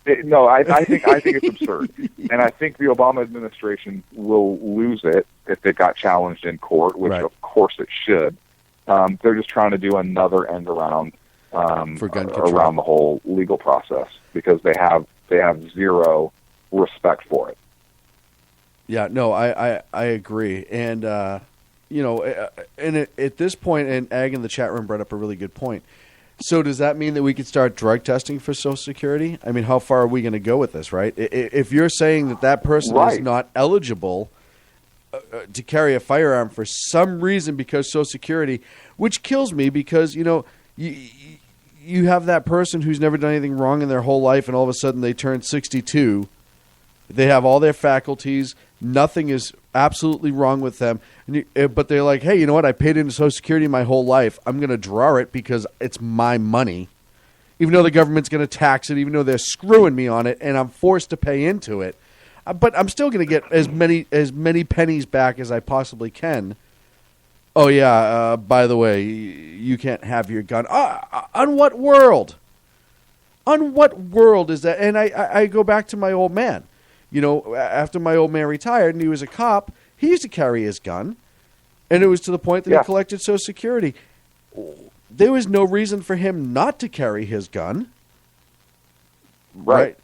I think it's absurd, and I think the Obama administration will lose it if it got challenged in court, which of course it should. They're just trying to do another end around for gun control around the whole legal process because they have zero respect for it. Yeah, no, I agree, and and at this point, and Ag in the chat room brought up a really good point. So does that mean that we could start drug testing for Social Security? I mean, how far are we going to go with this, right? If you're saying that person is not eligible to carry a firearm for some reason because Social Security, which kills me because, you have that person who's never done anything wrong in their whole life and all of a sudden they turn 62. They have all their faculties. Nothing is absolutely wrong with them. But they're like, hey, you know what? I paid into Social Security my whole life. I'm going to draw it because it's my money. Even though the government's going to tax it, even though they're screwing me on it, and I'm forced to pay into it. But I'm still going to get as many pennies back as I possibly can. Oh, yeah, by the way, you can't have your gun. On what world? On what world is that? And I go back to my old man. After my old man retired and he was a cop, he used to carry his gun, and it was to the point that he collected Social Security. There was no reason for him not to carry his gun. Right?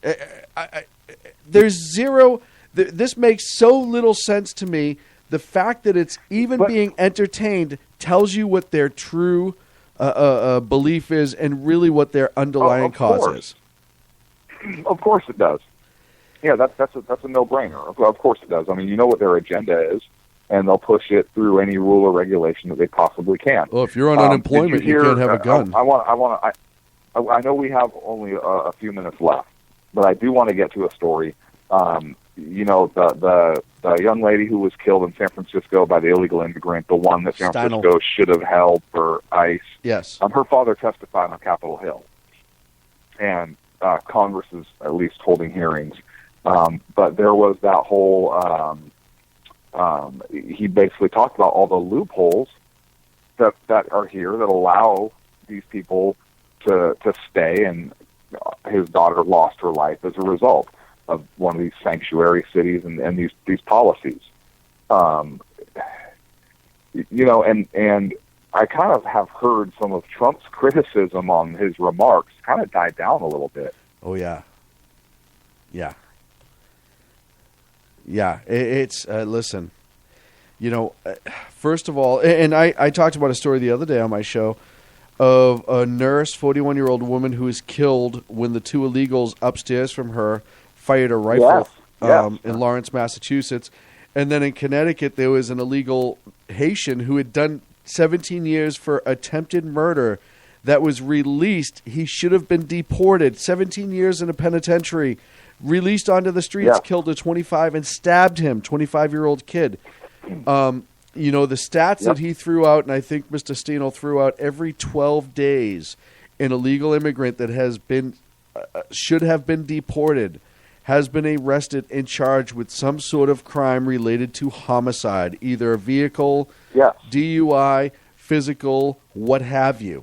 There's zero... This makes so little sense to me. The fact that it's even being entertained tells you what their true belief is and really what their underlying cause is. Of course it does. Yeah, that's a no-brainer. Of course it does. I mean, you know what their agenda is, and they'll push it through any rule or regulation that they possibly can. Well, if you're on unemployment, you can't have a gun. I know we have only a few minutes left, but I do want to get to a story. The young lady who was killed in San Francisco by the illegal immigrant, the one that San Francisco should have held for ICE. Yes. Her father testified on Capitol Hill, and Congress is at least holding hearings. But there was that whole, he basically talked about all the loopholes that are here that allow these people to stay, and his daughter lost her life as a result of one of these sanctuary cities and these policies. And I kind of have heard some of Trump's criticism on his remarks kind of die down a little bit. Oh, yeah. Yeah. Yeah, it's listen. First of all, and I talked about a story the other day on my show of a nurse, 41-year-old woman who was killed when the two illegals upstairs from her fired a rifle in Lawrence, Massachusetts. And then in Connecticut, there was an illegal Haitian who had done 17 years for attempted murder that was released. He should have been deported. 17 years in a penitentiary. Released onto the streets, killed a 25-year-old kid. The stats that he threw out, and I think Mr. Steno threw out, every 12 days, an illegal immigrant that has been should have been deported has been arrested and charged with some sort of crime related to homicide, either a vehicle, DUI, physical, what have you.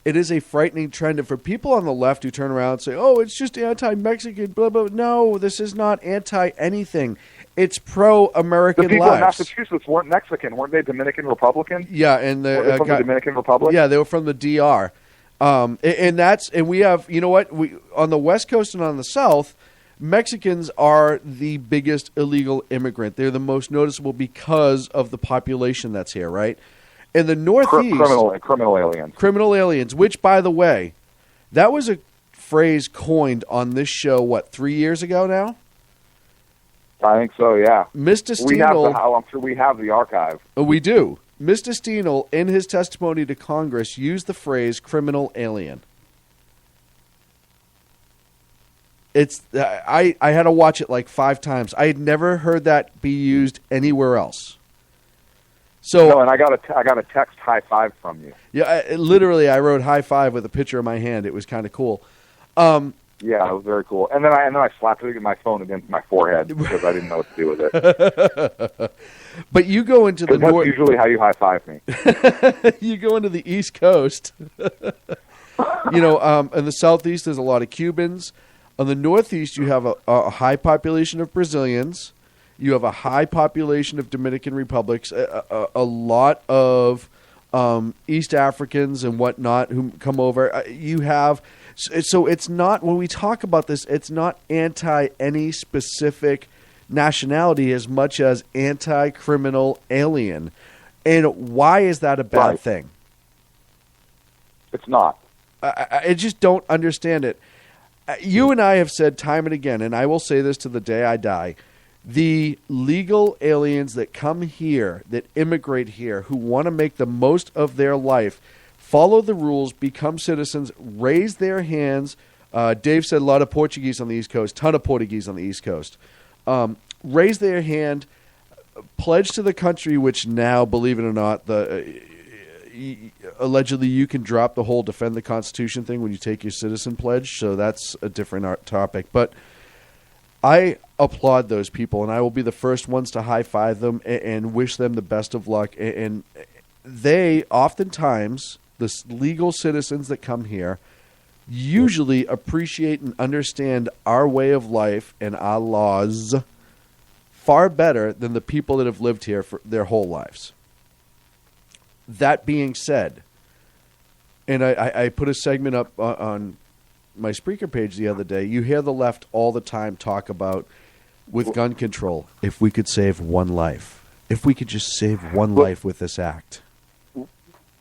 It is a frightening trend. And for people on the left who turn around and say, oh, it's just anti-Mexican, blah, blah. No, this is not anti-anything. It's pro-American lives. The people in Massachusetts weren't Mexican. Weren't they Dominican Republican? Yeah. And were they from the Dominican Republic? Yeah, they were from the DR. And we have, you know what, on the West Coast and on the South, Mexicans are the biggest illegal immigrant. They're the most noticeable because of the population that's here, right? In the Northeast, criminal aliens, which, by the way, that was a phrase coined on this show, 3 years ago now? I think so, yeah. Mr. Steno, I'm sure we have the archive. We do. Mr. Steno, in his testimony to Congress, used the phrase criminal alien. I had to watch it like 5 times. I had never heard that be used anywhere else. So, and I got a text high five from you. Yeah, I wrote high five with a picture of my hand. It was kind of cool. Yeah, it was very cool. And then I slapped my phone against my forehead because I didn't know what to do with it. But you go into the That's north. Usually how you high five me. You go into the East Coast. In the Southeast, there's a lot of Cubans. On the Northeast, you have a high population of Brazilians. You have a high population of Dominican Republics, a lot of East Africans and whatnot who come over. So it's not, when we talk about this, it's not anti any specific nationality as much as anti-criminal alien. And why is that a bad thing? It's not. I just don't understand it. You and I have said time and again, and I will say this to the day I die, the legal aliens that come here, that immigrate here, who want to make the most of their life, follow the rules, become citizens, raise their hands. Dave said a lot of Portuguese on the East Coast, ton of Portuguese on the East Coast. Raise their hand, pledge to the country, which now, believe it or not, allegedly you can drop the whole defend the Constitution thing when you take your citizen pledge, so that's a different topic. But I applaud those people, and I will be the first ones to high-five them and wish them the best of luck. And they, oftentimes, the legal citizens that come here, usually appreciate and understand our way of life and our laws far better than the people that have lived here for their whole lives. That being said, and I put a segment up on my Spreaker page the other day, you hear the left all the time talk about, with gun control, if we could save one life. If we could just save one life with this act.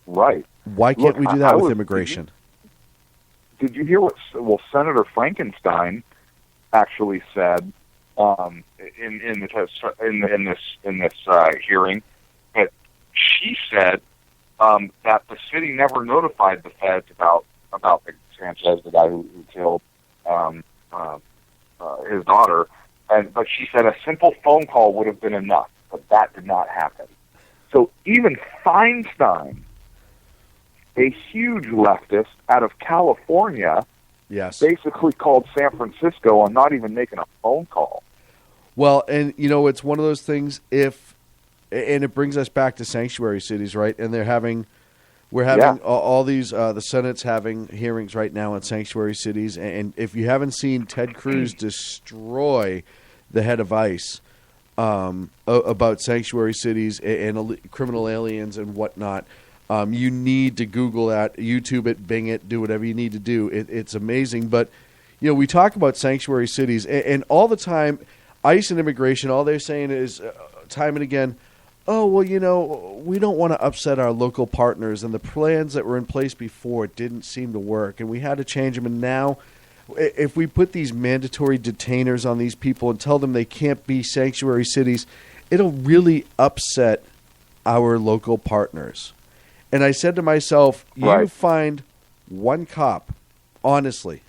Right. Why can't we do that with immigration? Did you hear what Senator Frankenstein actually said in this hearing? That she said that the city never notified the feds about Sanchez, the guy who killed his daughter, but she said a simple phone call would have been enough, but that did not happen. So even Feinstein, a huge leftist out of California, basically called San Francisco on not even making a phone call. Well, and it's one of those things. And it brings us back to sanctuary cities, right? And we're having all these. The Senate's having hearings right now in sanctuary cities, and if you haven't seen Ted Cruz destroy the head of ICE about sanctuary cities and criminal aliens and whatnot. You need to Google that, YouTube it, Bing it, do whatever you need to do. It's amazing. But, we talk about sanctuary cities, and all the time, ICE and immigration, all they're saying is time and again, oh, well, we don't want to upset our local partners, and the plans that were in place before didn't seem to work, and we had to change them, and now if we put these mandatory detainers on these people and tell them they can't be sanctuary cities, it'll really upset our local partners. And I said to myself, you find one cop, honestly,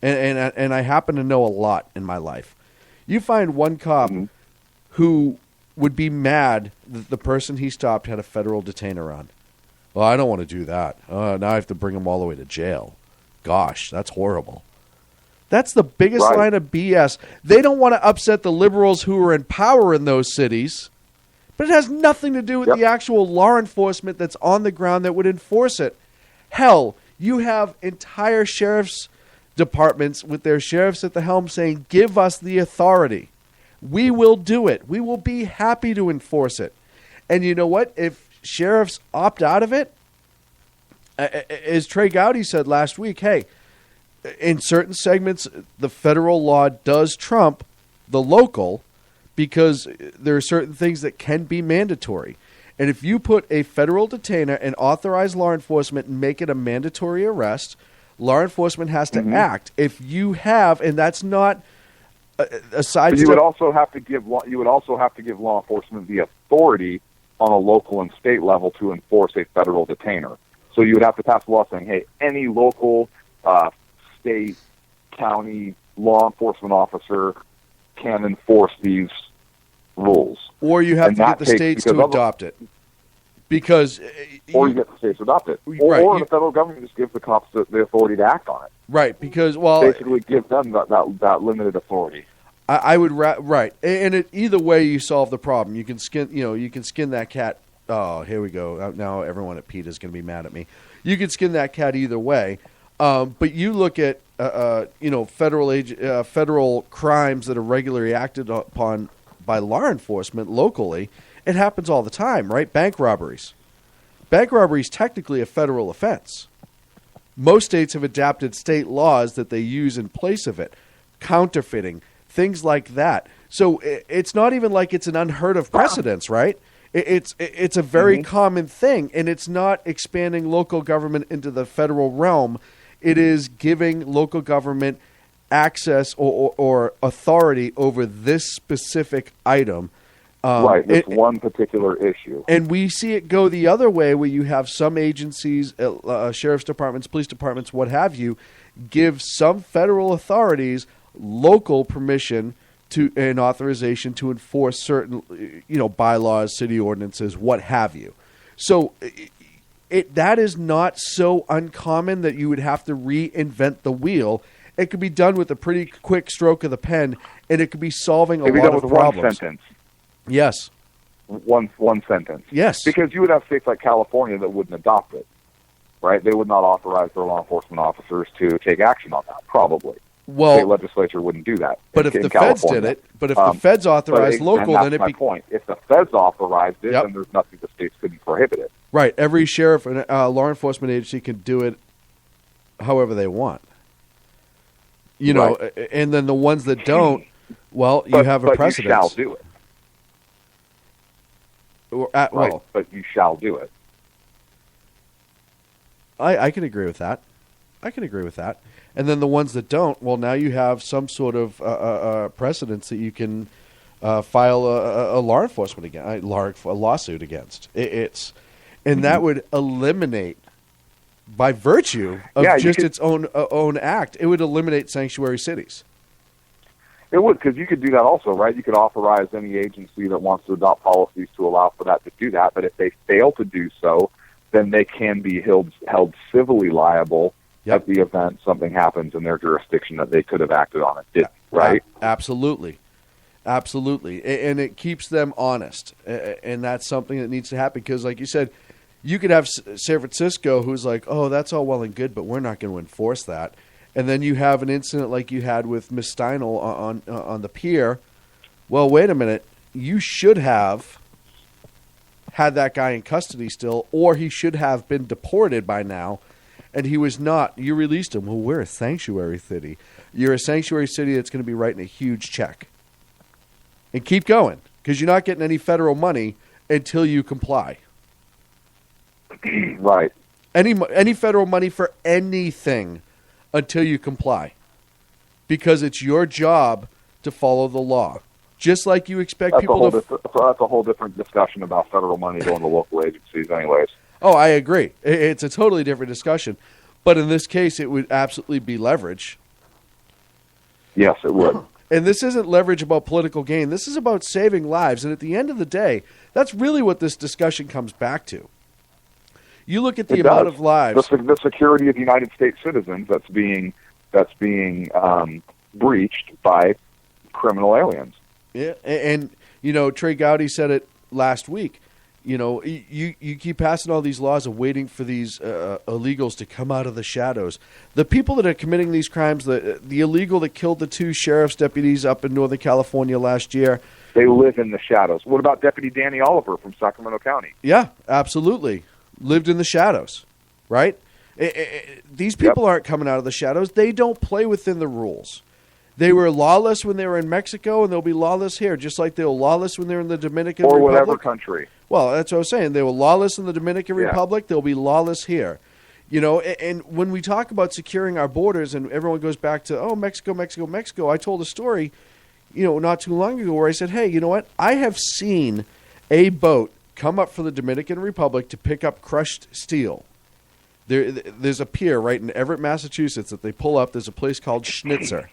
and I happen to know a lot in my life. You find one cop who would be mad that the person he stopped had a federal detainer on. Well, I don't want to do that. Now I have to bring him all the way to jail. Gosh, that's horrible. That's the biggest line of BS. They don't want to upset the liberals who are in power in those cities, but it has nothing to do with the actual law enforcement that's on the ground that would enforce it. Hell, you have entire sheriff's departments with their sheriffs at the helm saying, give us the authority. We will do it. We will be happy to enforce it. And you know what? If sheriffs opt out of it, as Trey Gowdy said last week, hey, in certain segments, the federal law does trump the local because there are certain things that can be mandatory. And if you put a federal detainer and authorize law enforcement and make it a mandatory arrest, law enforcement has to act. If you have, and that's not aside. You would also have to give law enforcement the authority on a local and state level to enforce a federal detainer. So you would have to pass a law saying, hey, any local, state, county law enforcement officer can enforce these rules. Or you have to get the states to adopt it. Because or you get the states to adopt it. Or the federal government just gives the cops the authority to act on it. Right, because, well... basically give them that limited authority. I would... right. And either way you solve the problem. You can skin that cat... Oh, here we go. Now everyone at PETA is going to be mad at me. You can skin that cat either way. But you look at federal crimes that are regularly acted upon by law enforcement locally. It happens all the time, right? Bank robberies. Bank robbery is technically a federal offense. Most states have adapted state laws that they use in place of it. Counterfeiting, things like that. So it's not even like it's an unheard of precedence, right? It's a very common thing, and it's not expanding local government into the federal realm. It is giving local government access or authority over this specific item. It's one particular issue. And we see it go the other way where you have some agencies, sheriff's departments, police departments, what have you, give some federal authorities local permission to and authorization to enforce certain bylaws, city ordinances, what have you. So that is not so uncommon that you would have to reinvent the wheel. It could be done with a pretty quick stroke of the pen, and it could be solving a lot of problems. One sentence. Yes. One sentence. Yes. Because you would have states like California that wouldn't adopt it, right? They would not authorize their law enforcement officers to take action on that, probably. Well, the state legislature wouldn't do that. But if the feds did it, if the feds authorized local, then it'd be... point. If the feds authorized it, then there's nothing the states couldn't prohibit it. Right. Every sheriff and law enforcement agency can do it however they want. And then the ones that don't, well, you have a precedent. You shall do it. But you shall do it. I can agree with that. And then the ones that don't, well, now you have some sort of precedence that you can file a law enforcement against, a lawsuit against. And that would eliminate, by virtue of its own act, it would eliminate sanctuary cities. It would, because you could do that also, right? You could authorize any agency that wants to adopt policies to allow for that to do that. But if they fail to do so, then they can be held civilly liable at the event something happens in their jurisdiction that they could have acted on it didn't, right? Absolutely. And it keeps them honest. And that's something that needs to happen because, like you said, you could have San Francisco who's like, oh, that's all well and good, but we're not going to enforce that. And then you have an incident like you had with Miss Steinel on the pier. Well, wait a minute. You should have had that guy in custody still, or he should have been deported by now, and he was not. You released him. Well, we're a sanctuary city. You're a sanctuary city that's going to be writing a huge check. And keep going. because you're not getting any federal money until you comply. Right. Any federal money for anything until you comply, because it's your job to follow the law. Just like you expect people to... So that's a whole different discussion about federal money going to local agencies anyways. Oh, I agree. It's a totally different discussion. But in this case, it would absolutely be leverage. Yes, it would. And this isn't leverage about political gain. This is about saving lives. And at the end of the day, that's really what this discussion comes back to. You look at the amount of lives... The security of United States citizens that's being breached by criminal aliens. Yeah, and Trey Gowdy said it last week. You keep passing all these laws and waiting for these illegals to come out of the shadows. The people that are committing these crimes, the illegal that killed the 2 sheriff's deputies up in Northern California last year, they live in the shadows. What about Deputy Danny Oliver from Sacramento County? Yeah, absolutely. Lived in the shadows, right? These people aren't coming out of the shadows. They don't play within the rules. They were lawless when they were in Mexico, and they'll be lawless here, just like they were lawless when they're in the Dominican Republic. Or whatever country. Well, that's what I was saying. They were lawless in the Dominican Republic. They'll be lawless here. And when we talk about securing our borders and everyone goes back to, Mexico, Mexico, Mexico, I told a story, not too long ago where I said, hey, you know what? I have seen a boat come up from the Dominican Republic to pick up crushed steel. There's a pier right in Everett, Massachusetts that they pull up. There's a place called Schnitzer.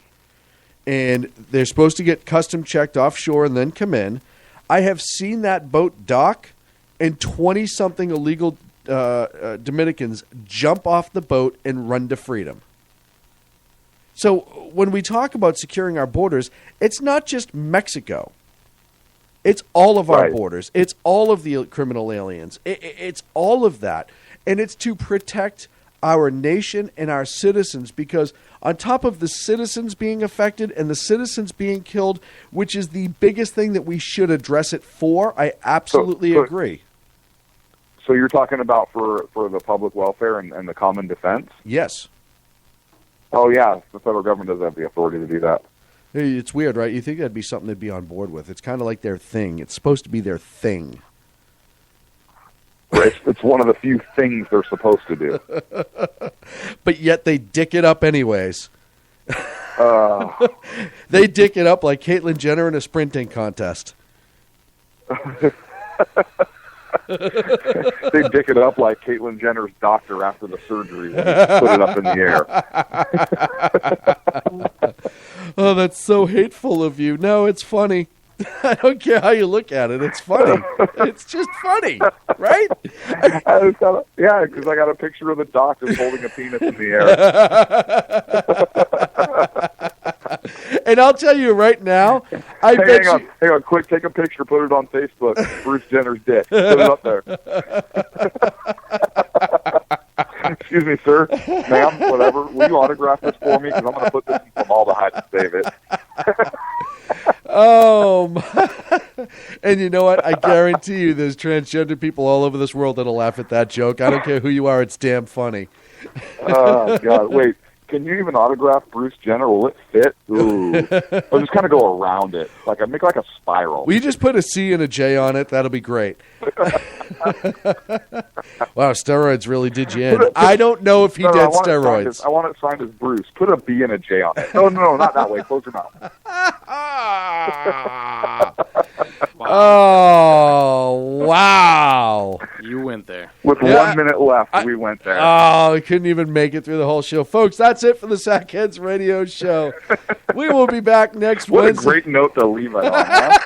And they're supposed to get custom checked offshore and then come in. I have seen that boat dock and 20-something illegal Dominicans jump off the boat and run to freedom. So when we talk about securing our borders, it's not just Mexico. It's all of our borders. It's all of the criminal aliens. It's all of that. And it's to protect our nation and our citizens, because on top of the citizens being affected and the citizens being killed, which is the biggest thing that we should address it for, I absolutely agree. So you're talking about for the public welfare and the common defense? Yes. Oh, yeah. The federal government doesn't have the authority to do that. It's weird, right? You think that'd be something they'd be on board with. It's kind of like their thing. It's supposed to be their thing. It's one of the few things they're supposed to do. But yet they dick it up anyways. They dick it up like Caitlyn Jenner in a sprinting contest. They dick it up like Caitlyn Jenner's doctor after the surgery when he put it up in the air. Oh, that's so hateful of you. No, it's funny. I don't care how you look at it. It's funny. It's just funny, right? Yeah, because I got a picture of the doc just holding a penis in the air. And I'll tell you right now, hang on, quick, take a picture, put it on Facebook. Bruce Jenner's dick. Put it up there. Excuse me, sir, ma'am, whatever. Will you autograph this for me? Because I'm going to put this in formaldehyde to save it. And you know what? I guarantee you there's transgender people all over this world that'll laugh at that joke. I don't care who you are. It's damn funny. Oh, God. Wait. Can you even autograph Bruce Jenner? Will it fit? Ooh. Or just kind of go around it. Make like a spiral. Will you just put a C and a J on it? That'll be great. Wow, steroids really did you in. I don't know if he did steroids. I want it signed as Bruce. Put a B and a J on it. No, not that way. Close your mouth. Oh, wow. You went there. With 1 minute left, we went there. Oh, we couldn't even make it through the whole show. Folks, that's it for the Sackheads Radio Show. We will be back next Wednesday. What a great note to leave it on, man.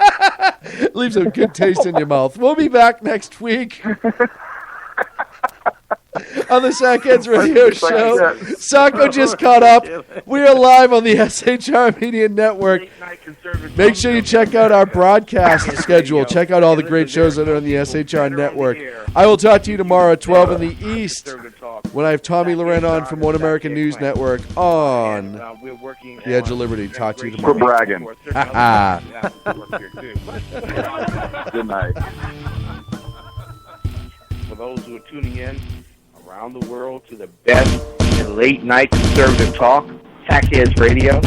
Leave some good taste in your mouth. We'll be back next week on the Sackheads Radio Show. Sacco just caught up. We are live on the SHR Media Network. Make sure you check out our broadcast schedule. Check out all the great shows that are on the SHR Network. I will talk to you tomorrow at 12 in the East when I have Tommy Loren on from One American News Network on The Edge of Liberty. Talk to you tomorrow. Quit bragging. Good night. For those who are tuning in around the world to the best in late night conservative talk, Sackheads Radio.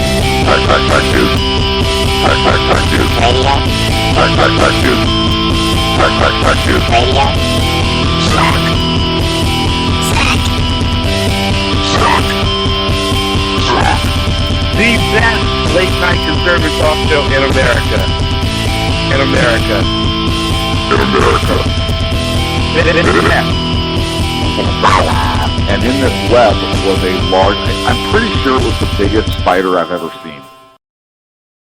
The best late night conservative talk show in America. In America. In America. And in this web was a large, I'm pretty sure it was the biggest spider I've ever seen.